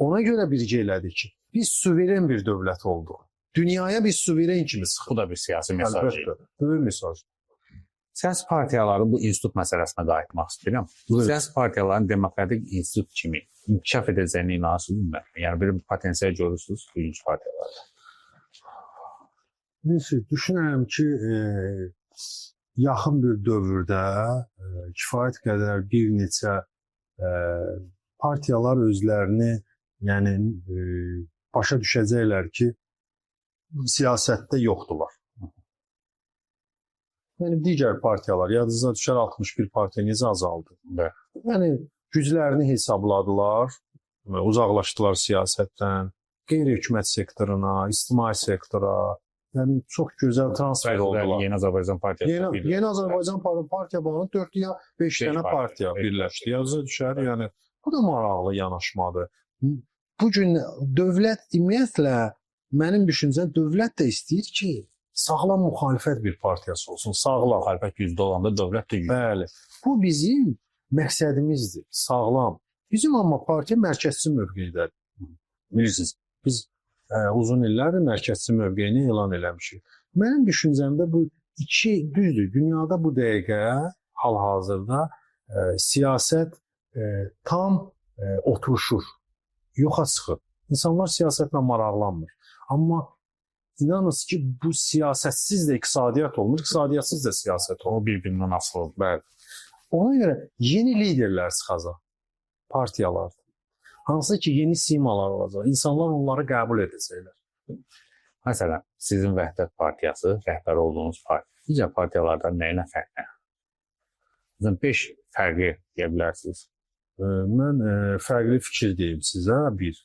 ona görə birgə elədi ki, biz suveren bir dövlət olduq. Dünyaya biz suveren kimi çıxdıq. Bu da bir siyasi mesaj. Böyük mesaj. Siyasi partiyaların bu institut məsələsinə qayıtmaq istəyirəm. Siyasi partiyaların demokratik institut kimi inkişaf edəcəyinə inanırsınızmı? Yəni bir potensial görürsünüz birinci partiyalarda. Düşünürəm ki, yaxın bir dövrdə kifayət qədər bir neçə partiyalar özlərini başa düşəcəklər ki, siyasətdə yoxdular. Yəni digər partiyalar, yadınıza düşər 61 partiya necə azaldı? Yəni güclərini hesabladılar, uzaqlaşdılar siyasətdən, qeyri-hökumət sektoruna, ictimai sektora, yəni çox gözəl transfer oldular. Yeni Azərbaycan Partiyası. Yeni Azərbaycan Partiya bağlı 4 ya 5 dənə partiya birləşdi. Yadınıza düşər, yəni bu da maraqlı yanaşmadır. Bu gün dövlət ümumiyyətlə mənim düşüncəm dövlət də istəyir ki, sağlam müxalifət bir partiyası olsun. Sağlam müxalifət güclü olanda dövlət də güclü. Bəli. Bu bizim məqsədimizdir. Sağlam. Bizim amma partiya mərkəzçi mövqeyidədir. Bilirsiniz, biz uzun illərdir mərkəzçi mövqeyini elan eləmişik. Mənim düşüncəmdə bu düzdür. Dünyada bu dəqiqə hal-hazırda siyasət tam oturuşur. Yoxa çıxır. İnsanlar siyasətlə maraqlanmır. Amma inanınız ki, bu siyasətsiz də iqtisadiyyat olmur, iqtisadiyyatsız da siyasət olur. O bir-birindən asılıdır. Bəli. Ona görə yeni liderlər çıxacaq partiyalar. Hansı ki yeni simalar olacaq. İnsanlar onları qəbul edəcəklər. Məsələn, sizin Vəhdət Partiyası, rəhbər olduğunuz partiya, digər partiyalardan nə ilə fərqlənir? Sizin 5 fərqi deyə bilərsiniz. Mən fərqli fikir deyim sizə. Bir,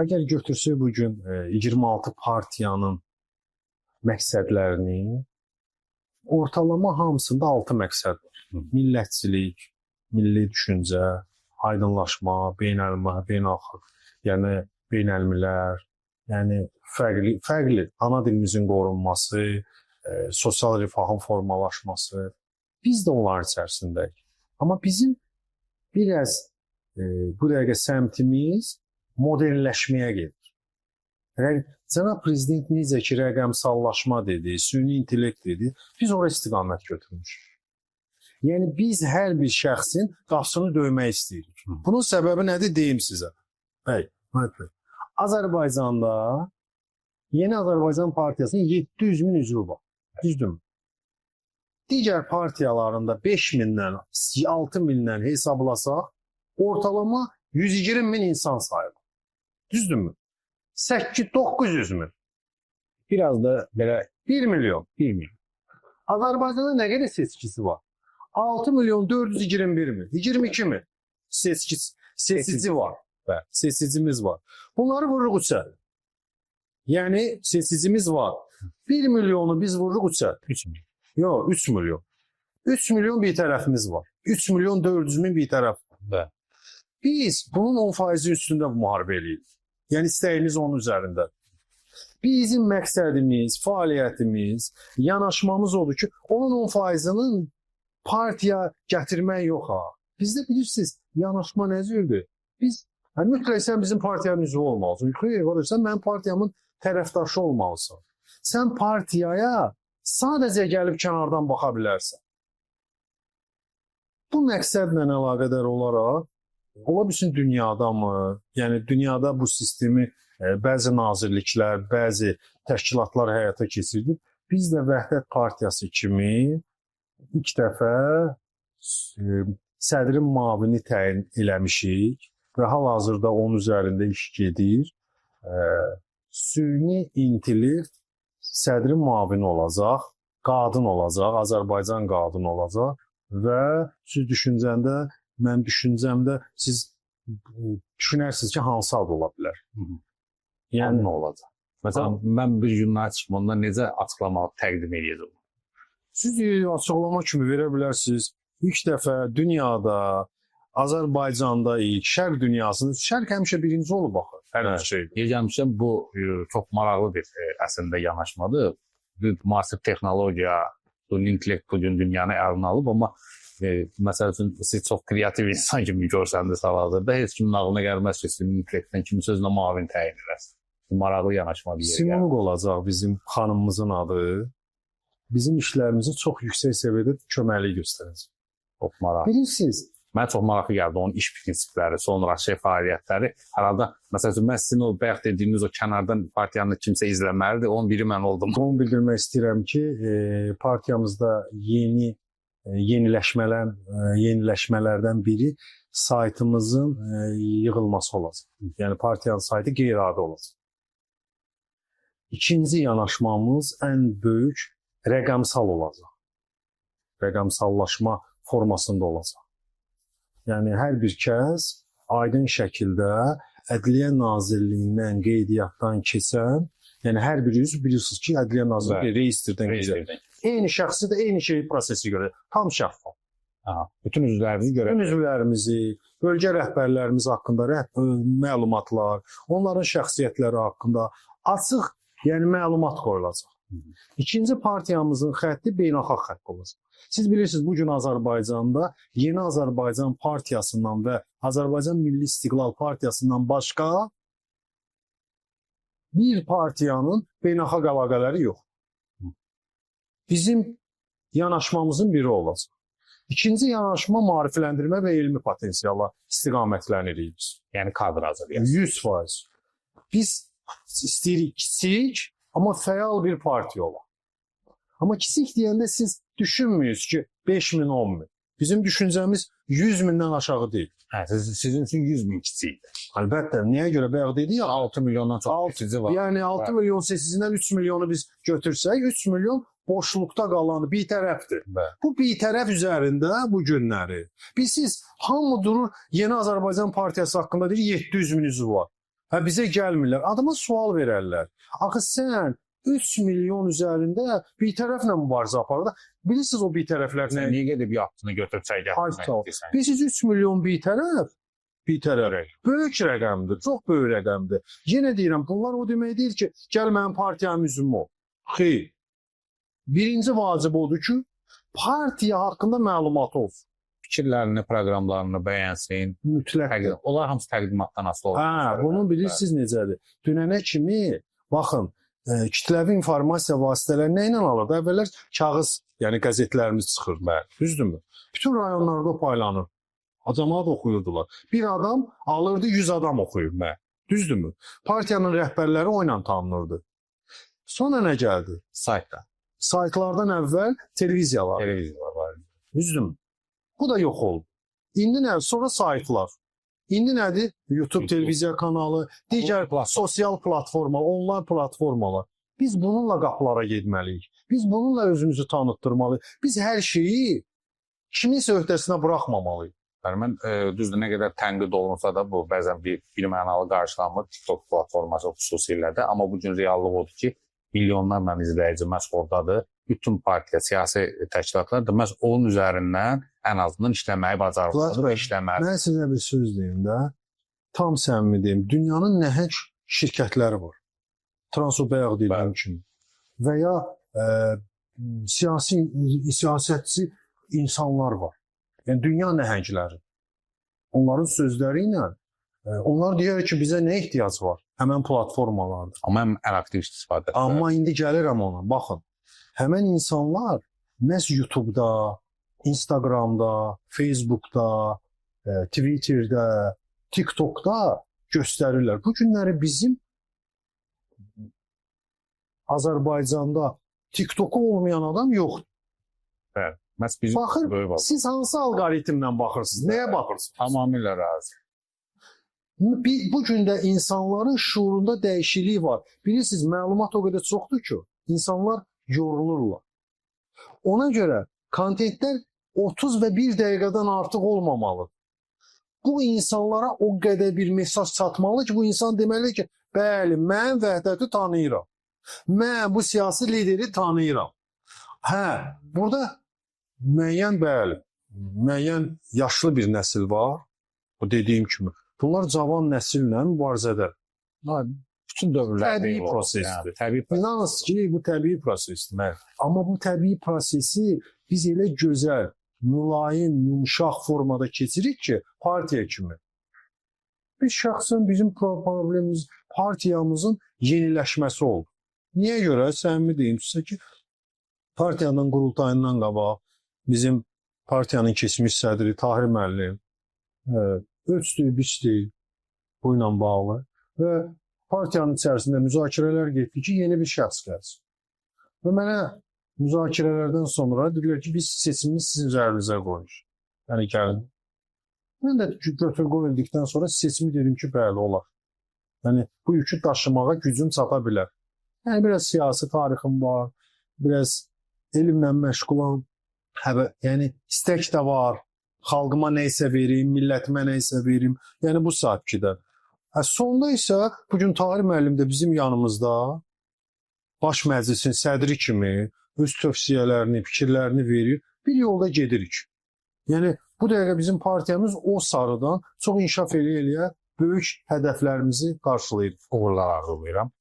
əgər götürsək bugün 26 partiyanın məqsədlərini, ortalama hamısında 6 məqsəd var. Millətçilik, milli düşüncə, aydınlaşma, beynəlxalq, yəni beynəlmilər, yəni fərqli ana dilimizin qorunması, sosial rifahın formalaşması. Biz də onların içərisindəyik. Amma bizim biraz bu dəqiqə səmtimiz modernləşməyə gedir. Cənab Prezident necə ki, rəqəmsallaşma dedi, süni intellekt dedi, biz ora istiqamət götürmüşük. Yəni, biz hər bir şəxsin qapısını döymək istəyirik. Bunun səbəbi nədir, deyim sizə. Azərbaycanda Yeni Azərbaycan Partiyasının 700 min üzvü var. Düzdürmü? Digər partiyalarında 5 mindən, 6 mindən hesablasaq, ortalama 120 min insan sayılır. Düzdürmü? 8-900 min. Biraz da belə 1 milyon. 1 milyon. Azərbaycanda nə qədər seçkisi var? 6 milyon 421 min, 22 min seçici var. Seçicimiz var. Bunları vururuq uça. Yəni seçicimiz var. 1 milyonu biz vururuq uça. 3 milyon. Yox, 3 milyon. 3 milyon bir tərəfimiz var. 3 milyon 400 min bir tərəf var. Biz bunun 10% üstündə bu müharibə eləyirik. Yəni istəyiniz onun üzərində. Bizim məqsədimiz, fəaliyyətimiz, yanaşmamız odur ki, onun 10%-nin partiya gətirmək yox ha. Bizdə bilirsiniz, yanaşma nə cürdür? Biz mütləq sən bizim partiyanın üzvü olmalısan. Sən mənim partiyamın tərəfdaşı olmalısan. Sən partiyaya sadəcə gəlib kənardan baxa bilərsən. Bu məqsədlə əlaqədar olaraq ola bilsin dünyada mı? Yəni dünyada bu sistemi bəzi nazirliklər, bəzi təşkilatlar həyata keçirdi. Biz də Vəhdət Partiyası kimi ilk dəfə sədrin müavini təyin eləmişik və hal-hazırda onun üzərində iş gedir. Süni intellekt sədrin müavini olacaq, qadın olacaq, Azərbaycan qadın olacaq və siz düşüncəndə, mənim düşüncəmdə siz düşünərsiniz ki, hansı ad ola bilər? Yəni nə olacaq? Məsələn, mən bir jurnalist çıxımında necə açıqlamağı təqdim edəcəm? Siz açıqlama kimi verə bilərsiniz. İlk dəfə dünyada, Azərbaycanda ilk, şərq dünyasında, şərq həmişə birinci olub baxır. Hər bir şey. Gəlmişəm, bu çox maraqlı bir əslində yanaşmadır. Müasir texnologiya, intellekt bugün dünyanı əlinə alıb, amma məsəl üçün siz çox kreativ insan kimi görsəndiniz hal-hazırda, heç kimin ağlına gəlməz ki, sizin intellektdən kimi sözlə müavin təyin edəsiniz. Maraqlı yanaşma bir yer. Simon olacaq bizim xanımımızın adı. Bizim işlərimizi çox yüksək səviyyədə köməklik göstərəcək. Çox maraqlı. Bilirsiniz, mənə çox maraqlı gəldi onun iş prinsipləri, sonrakı fəaliyyətləri. Herhalde məsəl üçün mən sizin o bayaq dediyiniz o kənardan partiyanı kimsə izləməlidir. Onun biri mən oldum. Onu bildirmək istəyirəm ki, partiyamızda yeniləşmələrdən biri saytımızın yığılması olacaq. Yəni partiyanın saytı qeyri-adi olacaq. İkinci yanaşmamız ən böyük rəqəmsal olacaq. Rəqəmsallaşma formasında olacaq. Yəni hər bir kəs aydın şəkildə Ədliyyə Nazirliyindən qeydiyyatdan keçən, yəni hər bir üzv bilirsiniz ki, Ədliyyə Nazirliyi reyestrdən keçir. Eyni şəxsi də eyni şey prosesi görə, tam şəffaf. Bütün üzvlərimizi görə. Bütün üzvlərimizi, bölgə rəhbərlərimiz haqqında məlumatlar, onların şəxsiyyətləri haqqında açıq, yəni məlumat qoyulacaq. İkinci partiyamızın xətti beynəlxalq xətt olacaq. Siz bilirsiniz, bugün Azərbaycanda Yeni Azərbaycan Partiyasından və Azərbaycan Milli İstiqlal Partiyasından başqa bir partiyanın beynəlxalq əlaqələri yox. Bizim yanaşmamızın biri olacaq. İkinci yanaşma maarifləndirmə və elmi potensiala istiqamətləniririk. Yəni kadr hazırlayacaq. 100%. Biz istəyirik kiçik, amma fəal bir partiya olaq. Amma kiçik deyəndə siz düşünmüyorsunuz ki 5 min, 10 min. Bizim düşüncəmiz 100 mindən aşağı deyil. Hə, sizin üçün 100 min kiçikdir. Əlbəttə, niyə görə bayaq dedik ya, 6 milyondan çox seçici var. yəni 6 milyon seçicidən 3 milyonu biz götürsək, 3 milyon boşluqda qalan bir tərəfdir. Bəli. Bu bir tərəf üzərində bu günləri. Siz hamı durur Yeni Azərbaycan Partiyası haqqında deyir 700 min üzvü var. Hə bizə gəlmirlər. Adama sual verərlər. Axı sən 3 milyon üzərində bir tərəflə mübarizə aparır da, bilirsiniz o bir tərəflər nə? Niyə gedib yaptığını götürüb çəkətmək istəyirsən? Bilirsiniz 3 milyon bir tərəf böyük rəqəmdir, çox böyük rəqəmdir. Yenə deyirəm, bunlar o demək deyil ki, gəl mənim partiyam üzvüm ol. Xeyr. Birinci vacib odur ki, partiya haqqında məlumat olsun. Fikirlərini, proqramlarını bəyənsin. Mütləq. Onlar hamısı təqdimatdan asılı olur. Hə, bunu bilirsiniz necədir? Dünənə kimi, baxın, kütləvi informasiya vasitələri nə ilə alır? Əvvəllər kağız, yəni qəzetlərimiz çıxır. Düzdürmü? Bütün rayonlarda paylanır. Cəmaət oxuyurdular. Bir adam alırdı, 100 adam oxuyur. Düzdürmü? Partiyanın rəhbərləri o ilə tanınırdı. Sonra nə gəldi? Saytda. Saytlardan əvvəl televiziyalar. Televiziyalar var. Düzdürmü? Bu da yox oldu. İndi nə? Sonra saytlar. İndi nədir? YouTube televiziya kanalı, digər sosial platformalar, onlayn platformalar. Biz bununla qapılara getməliyik. Biz bununla özümüzü tanıtdırmalıyıq. Biz hər şeyi kiminsə öhdəsinə buraxmamalıyıq. Mən düzdür, nə qədər tənqid olunsa da bu bəzən bir mənalı qarşılanmır TikTok platforması xüsusilə də, amma bu gün reallıq odur ki, milyonlarla izləyici məhz oradadır. Bütün partiya, siyasi təşkilatlar da məhz onun üzərindən ən azından işləməyi bacarırlar və işləməli. Mən sizə bir söz deyim də, tam səmimi deyim, dünyanın nəhəng şirkətləri var. Transobəyaq deyilən kimi. Və ya siyasətçi insanlar var. Yəni dünya nəhəngləri. Onların sözləri ilə onlar deyir ki, bizə nə ehtiyac var? Həmən platformalardır. Amma ən aktiv istifadə edir. Amma indi gəlirəm ona. Baxın. Həmən insanlar məhz YouTube-da, Instagram-da, Facebook-da, Twitter-də, TikTok-da göstərirlər. Bu günləri bizim Azərbaycanda TikTok-u olmayan adam yoxdur. Bəli. Baxın, siz hansı alqoritmlə baxırsınız? Nəyə baxırsınız? Tamamilə razı. Bu gün də insanların şuurunda dəyişiklik var. Bilirsiniz, məlumat o qədər çoxdur ki, insanlar yorulurlar. Ona görə kontentlər 30 və 1 dəqiqədən artıq olmamalı. Bu insanlara o qədər bir mesaj çatmalı ki, bu insan deməli ki, bəli, mən Vəhdəti tanıyıram. Mən bu siyasi lideri tanıyıram. Hə, burada müəyyən yaşlı bir nəsil var. O dediyim kimi. Bunlar cavan nəsillə mübarizədə. Bütün dövrlərdə təbii prosesdir. Təbii İnanırsınız ki, bu təbii prosesdir. Amma bu təbii prosesi biz elə gözəl, mülayim, yumşaq formada keçirik ki, partiya kimi. Biz şəxsən bizim problemimiz partiyamızın yeniləşməsi oldu. Niyə görə? Səmimi deyim sizə ki, partiyanın qurultayından qabaq bizim partiyanın keçmiş sədri Tahir müəllim ölçdü, biçdi bu ilə bağlı və partiyanın içərisində müzakirələr getdi ki, yeni bir şəxs gəlsin. Və mənə müzakirələrdən sonra dedilər ki, biz seçimini sizin üzərinizə qoyuruq. Yəni gəlin. Mən də götür qoy edildikdən sonra seçimi dedim ki, bəli olar. Yəni bu yükü daşımağa gücüm çata bilər. Yəni biraz siyasi tarixim var, biraz elmlə məşğulam. Yəni istək də var. Xalqıma nə isə verim, millətimə nə isə verim. Yəni bu sakitdə. Sonda isə bugün Tahir müəllim də bizim yanımızda baş məclisin sədri kimi öz tövsiyələrini, fikirlərini verir. Bir yolda gedirik. Yəni bu dəqiqə bizim partiyamız o sarıdan çox inkişaf eləyə böyük hədəflərimizi qarşılayır. Uğurlar arzulayıram.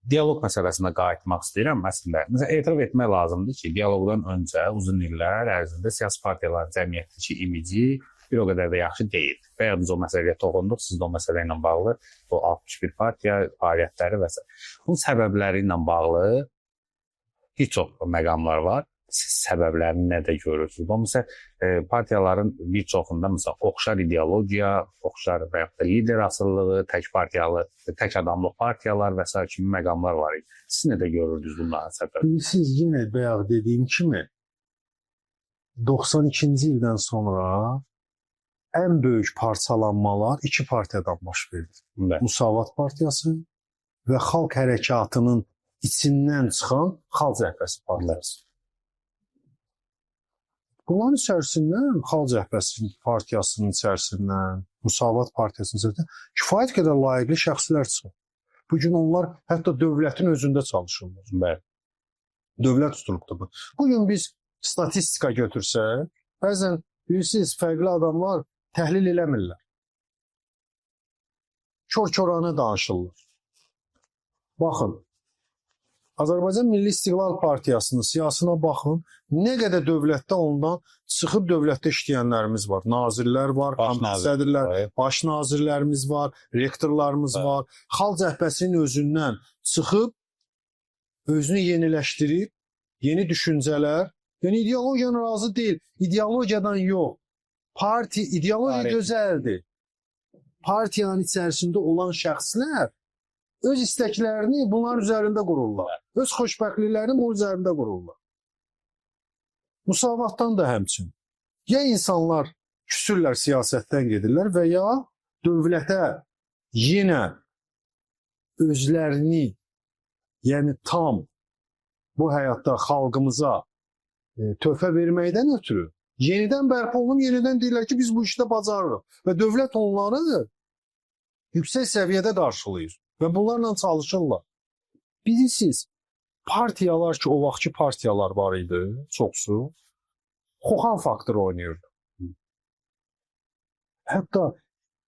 Dialoq məsələsinə qayıtmaq istəyirəm. Əslində, etiraf etmək lazımdır ki, dialoqdan öncə uzun illər ərzində siyasi partiyaların cəmiyyətdəki imici bir o qədər də yaxşı deyil. Və ya biz o məsələyə toxunduq, siz də o məsələ ilə bağlı, o 61 partiya fəaliyyətləri və s. Bunun səbəbləri ilə bağlı bir çox məqamlar var. Siz səbəblərini nədə görürsünüz? Bu məsələ partiyaların bir çoxunda məsələn oxşar ideologiya, oxşar və ya da lider asılılığı, tək partiyalı, tək adamlı partiyalar və s. kimi məqamlar var idi. Siz nədə görürdünüz bunların səbəbini? Siz yenə bayaq dediyim kimi 92-ci ildən sonra ən böyük parçalanmalar iki partiyadan baş verdi. Bəli. Müsavat Partiyası və Xalq Hərəkatının içindən çıxan Xalq Cəbhəsi Partiyası. Bunların içərisindən Xalq Cəbhəsi Partiyasının içərisindən, Müsavat Partiyasının içərisindən kifayət qədər layiqli şəxslər çıxır. Bugün onlar hətta dövlətin özündə çalışırlar. Bəli. Dövlət strukturudur. Bugün biz statistika götürsək, bəzən bilirsiniz, fərqli adamlar təhlil eləmirlər. Kör-köranə danışırlar. Baxın, Azərbaycan Milli İstiqlal Partiyasının siyasına baxın, nə qədər dövlətdə ondan çıxıb dövlətdə işləyənlərimiz var. Nazirlər var, sədrlər, baş nazirlərimiz var, rektorlarımız var. Xalq Cəbhəsinin özündən çıxıb, özünü yeniləşdirib, yeni düşüncələr, yəni ideologiyadan razı deyil, ideologiyadan yox. İdeologiya gözəldir. Partiyanın içərisində olan şəxslər öz istəklərini bunların üzərində qururlar. Öz xoşbəxtliklərini bunun üzərində qururlar. Müsavatdan da həmçin. Ya insanlar küsürlər, siyasətdən gedirlər və ya dövlətə yenə özlərini, yəni tam bu həyatda xalqımıza töhfə verməkdən ötürü yenidən bərpa olunub, yenidən deyirlər ki, biz bu işdə bacarırıq. Və dövlət onları yüksək səviyyədə qarşılayır və bunlarla çalışırlar. Bilirsiniz, partiyalar ki, o vaxtki partiyalar var idi, çoxsu, xoxan faktoru oynayırdı. Hətta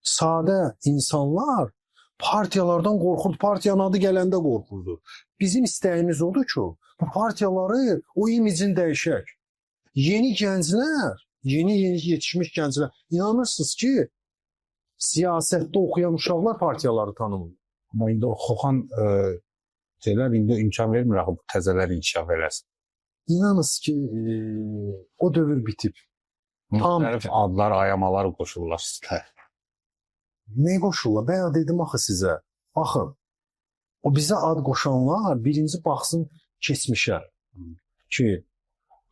sadə insanlar partiyalardan qorxurdu, partiyanın adı gələndə qorxurdu. Bizim istəyimiz odur ki, bu partiyaları, o imicini dəyişək. Yeni gənclər, yeni yetişmiş gənclər, inanırsınız ki, siyasətdə oxuyan uşaqlar partiyaları tanımır. Amma indi o xoxan şeylər indi imkan vermir axı bu təzələr inkişaf eləsin. İnanırsınız ki, o dövr bitib. Müxtəlif adlar, ayamalar qoşurlar sizə. Nə qoşurlar? Bəyan dedim axı sizə. Baxın, o bizə ad qoşanlar birinci baxsın keçmişə. Ki,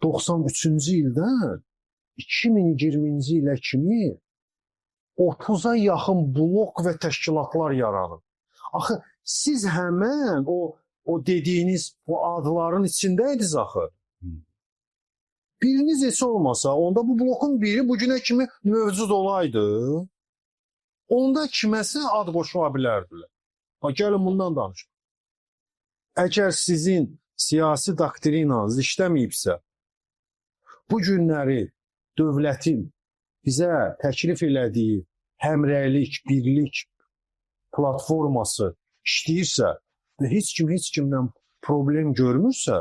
93-cü ildən 2020-ci ilə kimi 30-a yaxın blok və təşkilatlar yaranıb. Axı, siz həmən o dediyiniz o adların içindəydiniz axı. Biriniz heç olmasa, onda bu blokun biri bugünə kimi mövcud olaydı, onda kiməsə ad qoşula bilərdilər. Gəlin bundan danışaq. Əgər sizin siyasi doktrinanız işləməyibsə, bu günləri dövlətin bizə təklif elədiyi həmrəylik, birlik platforması işləyirsə və heç kimdən problem görmürsə,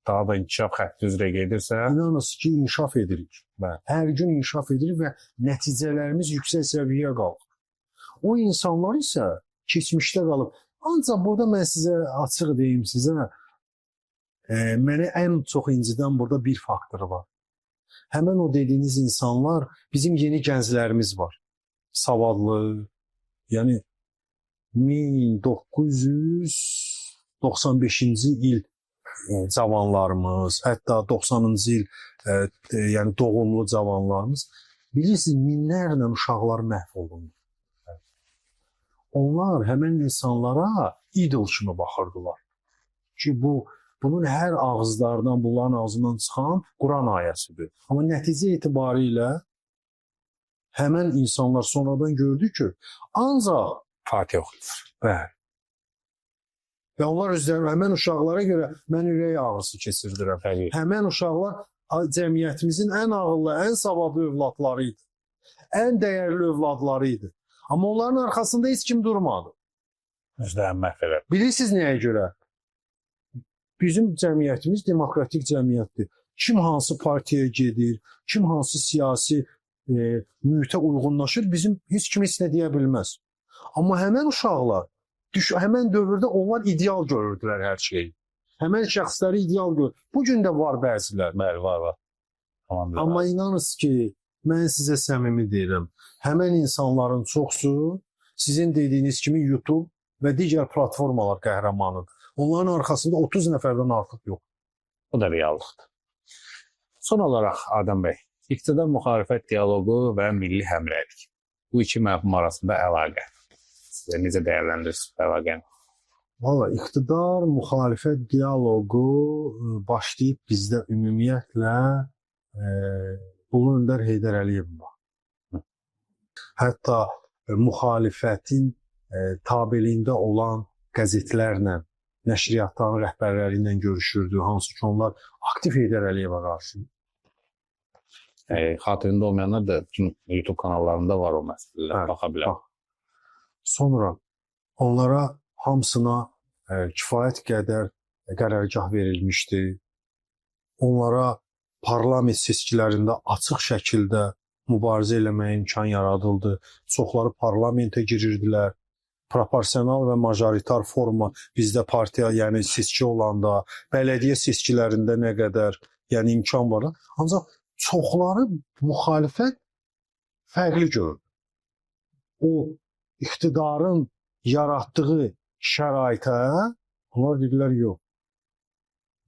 daha da inkişaf xətti üzrə gedirsə, inanırsınız ki, inkişaf edirik. Hər gün inkişaf edirik və nəticələrimiz yüksək səviyyəyə qalxır. O insanlar isə keçmişdə qalıb. Ancaq burada mən sizə açıq deyim sizə, mənə ən çox incidən burada bir faktor var. Həmən o dediyiniz insanlar, bizim yeni gənclərimiz var. Savadlı, yəni 1995-ci il cavanlarımız, hətta 90-cı il yəni doğumlu cavanlarımız, bilirsiniz, minlərlə uşaqlar məhv olundu. Onlar həmən insanlara idol kimi baxırdılar. Ki, bunun hər ağızlardan, bunların ağzından çıxan Quran ayəsidir. Amma nəticə etibarilə həmən insanlar sonradan gördü ki, ancaq Fatih oxuyur. Bəli. Və onlar özləri, həmən uşaqlara görə mən ürək ağrısı keçirdirəm. Həmən uşaqlar cəmiyyətimizin ən ağıllı, ən savadlı övladları idi. Ən dəyərli övladları idi. Amma onların arxasında heç kim durmadı. Özlərini məhv edir. Bilirsiniz nəyə görə? Bizim cəmiyyətimiz demokratik cəmiyyətdir. Kim hansı partiyaya gedir, kim hansı siyasi mühitə uyğunlaşır, bizim heç kim heç nə deyə bilməz. Amma həmən uşaqlar, həmən dövrdə onlar ideal görürdülər hər şeyi. Həmən şəxsləri ideal görür. Bugün də var bəzilər. Bəli, var. Tamamdır. Amma inanırsınız ki, mən sizə səmimi deyirəm, həmən insanların çoxsu sizin dediyiniz kimi YouTube və digər platformalar qəhrəmanıdır. Onların arxasında 30 nəfərdən artıq yox. Bu da reallıqdır. Son olaraq Adəm bəy, iqtidar müxalifət dialoqu və milli həmrəylik. Bu iki məfhum arasında əlaqə. Sizə necə dəyərləndirirsiniz əlaqəni? Valla iqtidar müxalifət dialoqu başlayıb bizdə ümumiyyətlə Ulu Öndər Heydər Əliyev var. Hətta müxalifətin tabeliyində olan qəzetlərlə, nəşriyyatların rəhbərləri ilə görüşürdü, hansı ki onlar aktiv Heydər Əliyevə qarşı. Xatirində olmayanlar da bütün YouTube kanallarında var o məsələlər, baxa bilər. Sonra onlara hamısına kifayət qədər qərargah verilmişdi. Onlara parlament seçkilərində açıq şəkildə mübarizə eləməyə imkan yaradıldı. Çoxları parlamentə girirdilər. Proporsional və majoritar forma bizdə partiya, yəni seçki olanda, bələdiyyə seçkilərində nə qədər, yəni imkan var. Ancaq çoxları müxalifət fərqli görür. O iqtidarın yaratdığı şəraitə onlar dedilər, yox.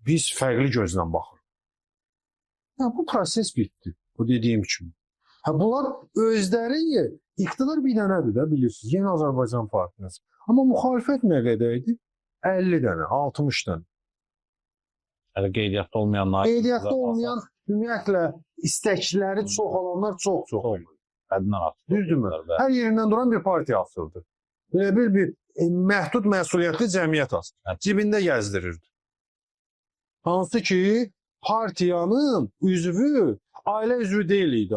Biz fərqli gözlə baxırıq. Bu proses bitdi, bu dediyim kimi. Bunlar özləri iqtidar bir dənədir də, bilirsiniz, Yeni Azərbaycan Partiyası. Amma müxalifət nə qədər idi? 50 dənə, 60 dənə. Yəni qeydiyyatda olmayanlar... Qeydiyyatda olmayan, ümumiyyətlə, istəkləri çox olanlar çox olmalı. Həddindən artıq. Düzdürmü? Hər yerindən duran bir partiya asıldı. Bir məhdud məsuliyyətli cəmiyyət asıldı. Cibində gəzdirirdi. Hansı ki, partiyanın üzvü ailə üzvü deyil idi.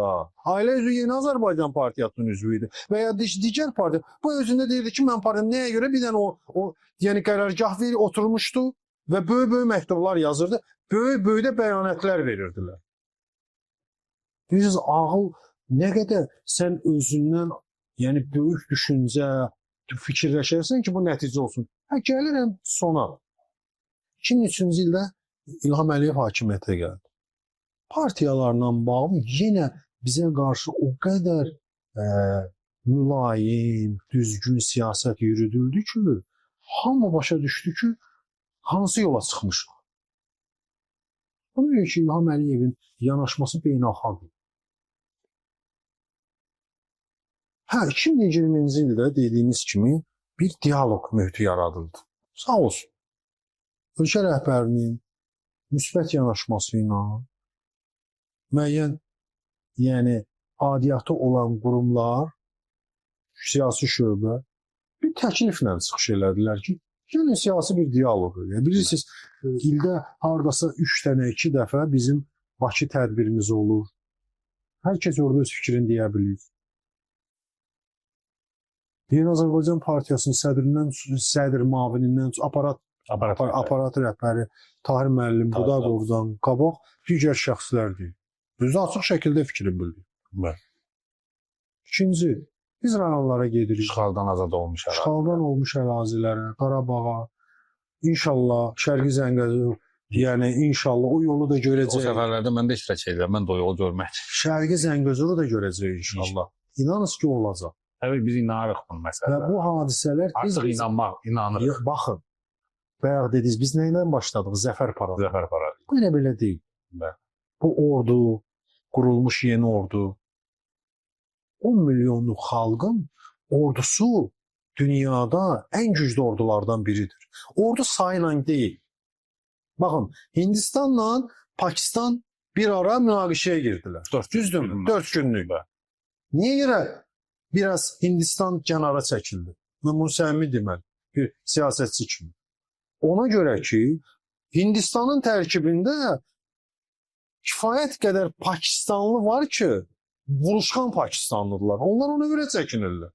Ailə üzvü Yeni Azərbaycan Partiyasının üzvü idi. Və ya digər partiya. Bu özündə deyirdi ki, mən partiyam nəyə görə bir dənə o yəni qərargah verib oturmuşdu və böyük məktublar yazırdı. Böyük də bəyanatlar verirdilər. Biz ağıl nə qədər sən özündən yəni böyük düşüncə fikirləşərsən ki, bu nəticə olsun. Gəlirəm sona. 2003-cü ildə İlham Əliyev hakimiyyətə gəldi. Partiyalarla bağlı yenə bizə qarşı o qədər mülayim, düzgün siyasət yürüdüldü ki, hamı başa düşdü ki, hansı yola çıxmışıq. Ona görə ki, İlham Əliyevin yanaşması beynəlxalqdır. 2020-ci ildə dediyimiz kimi bir dialoq mühiti yaradıldı. Sağ olsun. Ölkə rəhbərinin müsbət yanaşması ilə müəyyən, yəni adiyyatı olan qurumlar, siyasi şöbə bir təkliflə çıxış elədilər ki, gəlin siyasi bir dialoq edək. Bilirsiniz, ildə hardasa 3 dənə, 2 dəfə bizim Bakı tədbirimiz olur. Hər kəs orada öz fikrini deyə bilir. Yeni Azərbaycan Partiyasının sədrindən, sədr müavinindən, aparat rəhbəri Tahir müəllim, Budaqovdan qabaq digər şəxslərdir. Biz açıq şəkildə fikrini bildik. İkinci, biz rayonlara gedirik. İşğaldan azad olmuş ərazilərə. İşğaldan olmuş ərazilərə, Qarabağa, inşallah Şərqi Zəngəzur, yəni inşallah o yolu da görəcəyik. O səfərlərdə mən də iştirak edirəm, mən də o yolu görmək. Şərqi Zəngəzuru da görəcəyik inşallah. İnanın ki, olacaq. Təbii biz inanırıq bu məsələlərə. Və bu hadisələr... Artıq inanırıq. Baxın, bayaq dediniz, biz nə ilə başladıq? Zəfər paradı. Zəfər paradı. Bu elə belə deyil. Bu ordu, qurulmuş yeni ordu, 10 milyonluq xalqın ordusu dünyada ən güclü ordulardan biridir. Ordu sayla deyil. Baxın, Hindistanla Pakistan bir ara münaqişəyə girdilər. Düzdürmü? 4 günlük. Niyə görə biraz Hindistan kənara çəkildi? Mən bunu səmimi deməli, bir siyasətçi kimi. Ona görə ki, Hindistanın tərkibində kifayət qədər Pakistanlı var ki, vuruşqan Pakistanlıdırlar. Onlar ona görə çəkinirlər.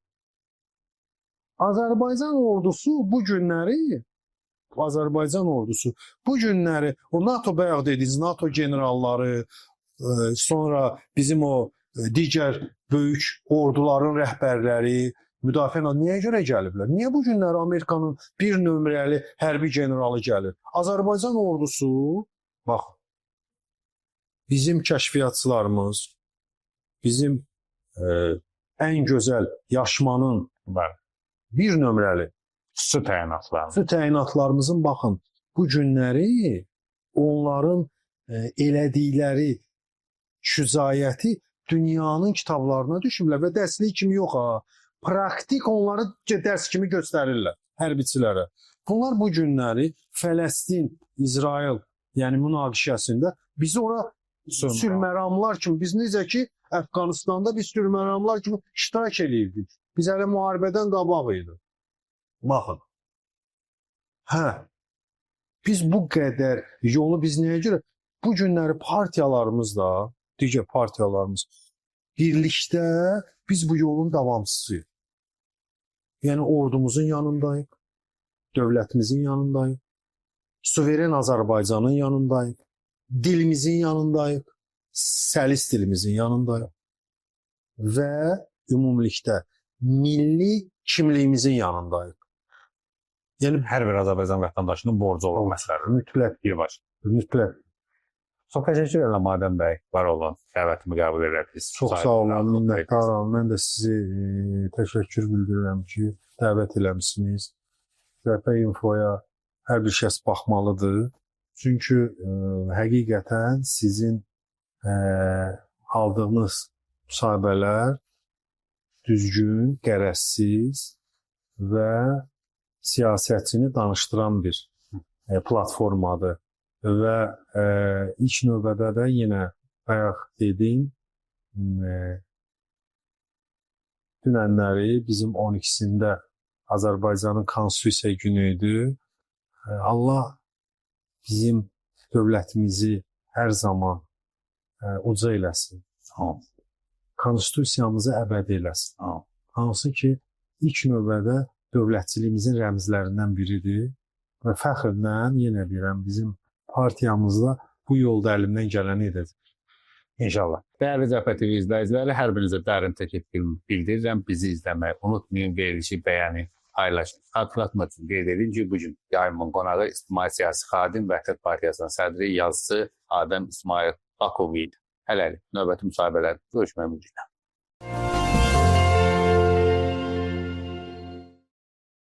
Azərbaycan ordusu bu günləri, o NATO bayaq dediniz, NATO generalları, sonra bizim o digər böyük orduların rəhbərləri, müdafiə niyə görə gəliblər? Niyə bu günləri Amerikanın bir nömrəli hərbi generalı gəlir? Azərbaycan ordusu, bax, bizim kəşfiyyatçılarımız, bizim ən gözəl Yaşmanın bir nömrəli su təyinatlarımızın baxın, bu günləri onların elədikləri şücaəti dünyanın kitablarına düşüblər və dərslik kimi yox ha. Praktik onları dərs kimi göstərirlər hərbiçilərə. Bunlar bu günləri Fələstin, İsrail, yəni münaqişəsində bizi ora sülməramlar kimi, biz necə ki Əfqanistanda biz sülməramlar kimi iştirak edirdik. Biz hələ müharibədən qabaq idi. Baxın. Hə. Biz bu qədər yolu biz nəyə görə? Bu günləri partiyalarımız da, digər partiyalarımız birlikdə biz bu yolun davamçısıyıq. Yəni ordumuzun yanındayıq, dövlətimizin yanındayıq, suveren Azərbaycanın yanındayıq, dilimizin yanındayıq, səlis dilimizin yanındayıq və ümumilikdə milli kimliyimizin yanındayıq. Yəni hər bir Azərbaycan vətəndaşının borcu olan məsələdir. Mütləq birbaşa. Mütləq. Çox təşəkkür edirəm Adəm bəy, var olun. Dəvətimi qəbul edədiniz. Çox sağ olun, minnətdaram. Mən də sizi təşəkkür bildirirəm ki, dəvət eləmisiniz. Qərpə infoya hər bir şəxs baxmalıdır. Çünki həqiqətən sizin aldığınız müsahibələr düzgün, qərəzsiz və siyasətçini danışdıran bir platformadır. Və ilk növbədə də yenə bayaq dedim, dünənləri bizim 12-sində Azərbaycanın Konstitusiya günü idi. Allah bizim dövlətimizi hər zaman uca eləsin. Konstitusiyamızı əbədi eləsin. Hansı ki, ilk növbədə dövlətçiliyimizin rəmzlərindən biridir və fəxrlə yenə deyirəm, bizim partiyamızda bu yolda əlimdən gələni edəcək. İnşallah. Dəyərli Cəbhə TV izləyiciləri, hər birinizə dərin təşəkkür bildirirəm. Bizi izləməyi unutmayın, verilişi bəyənin, paylaşın. Xatırlatmaq üçün qeyd edin ki, bugün yayımın qonağı İctimai Siyasi Xadim Vəhdət Partiyasının sədri, yazısı Adəm İsmail Akov idi. Hələlik növbəti müsahibələr görüşmək ümidi ilə.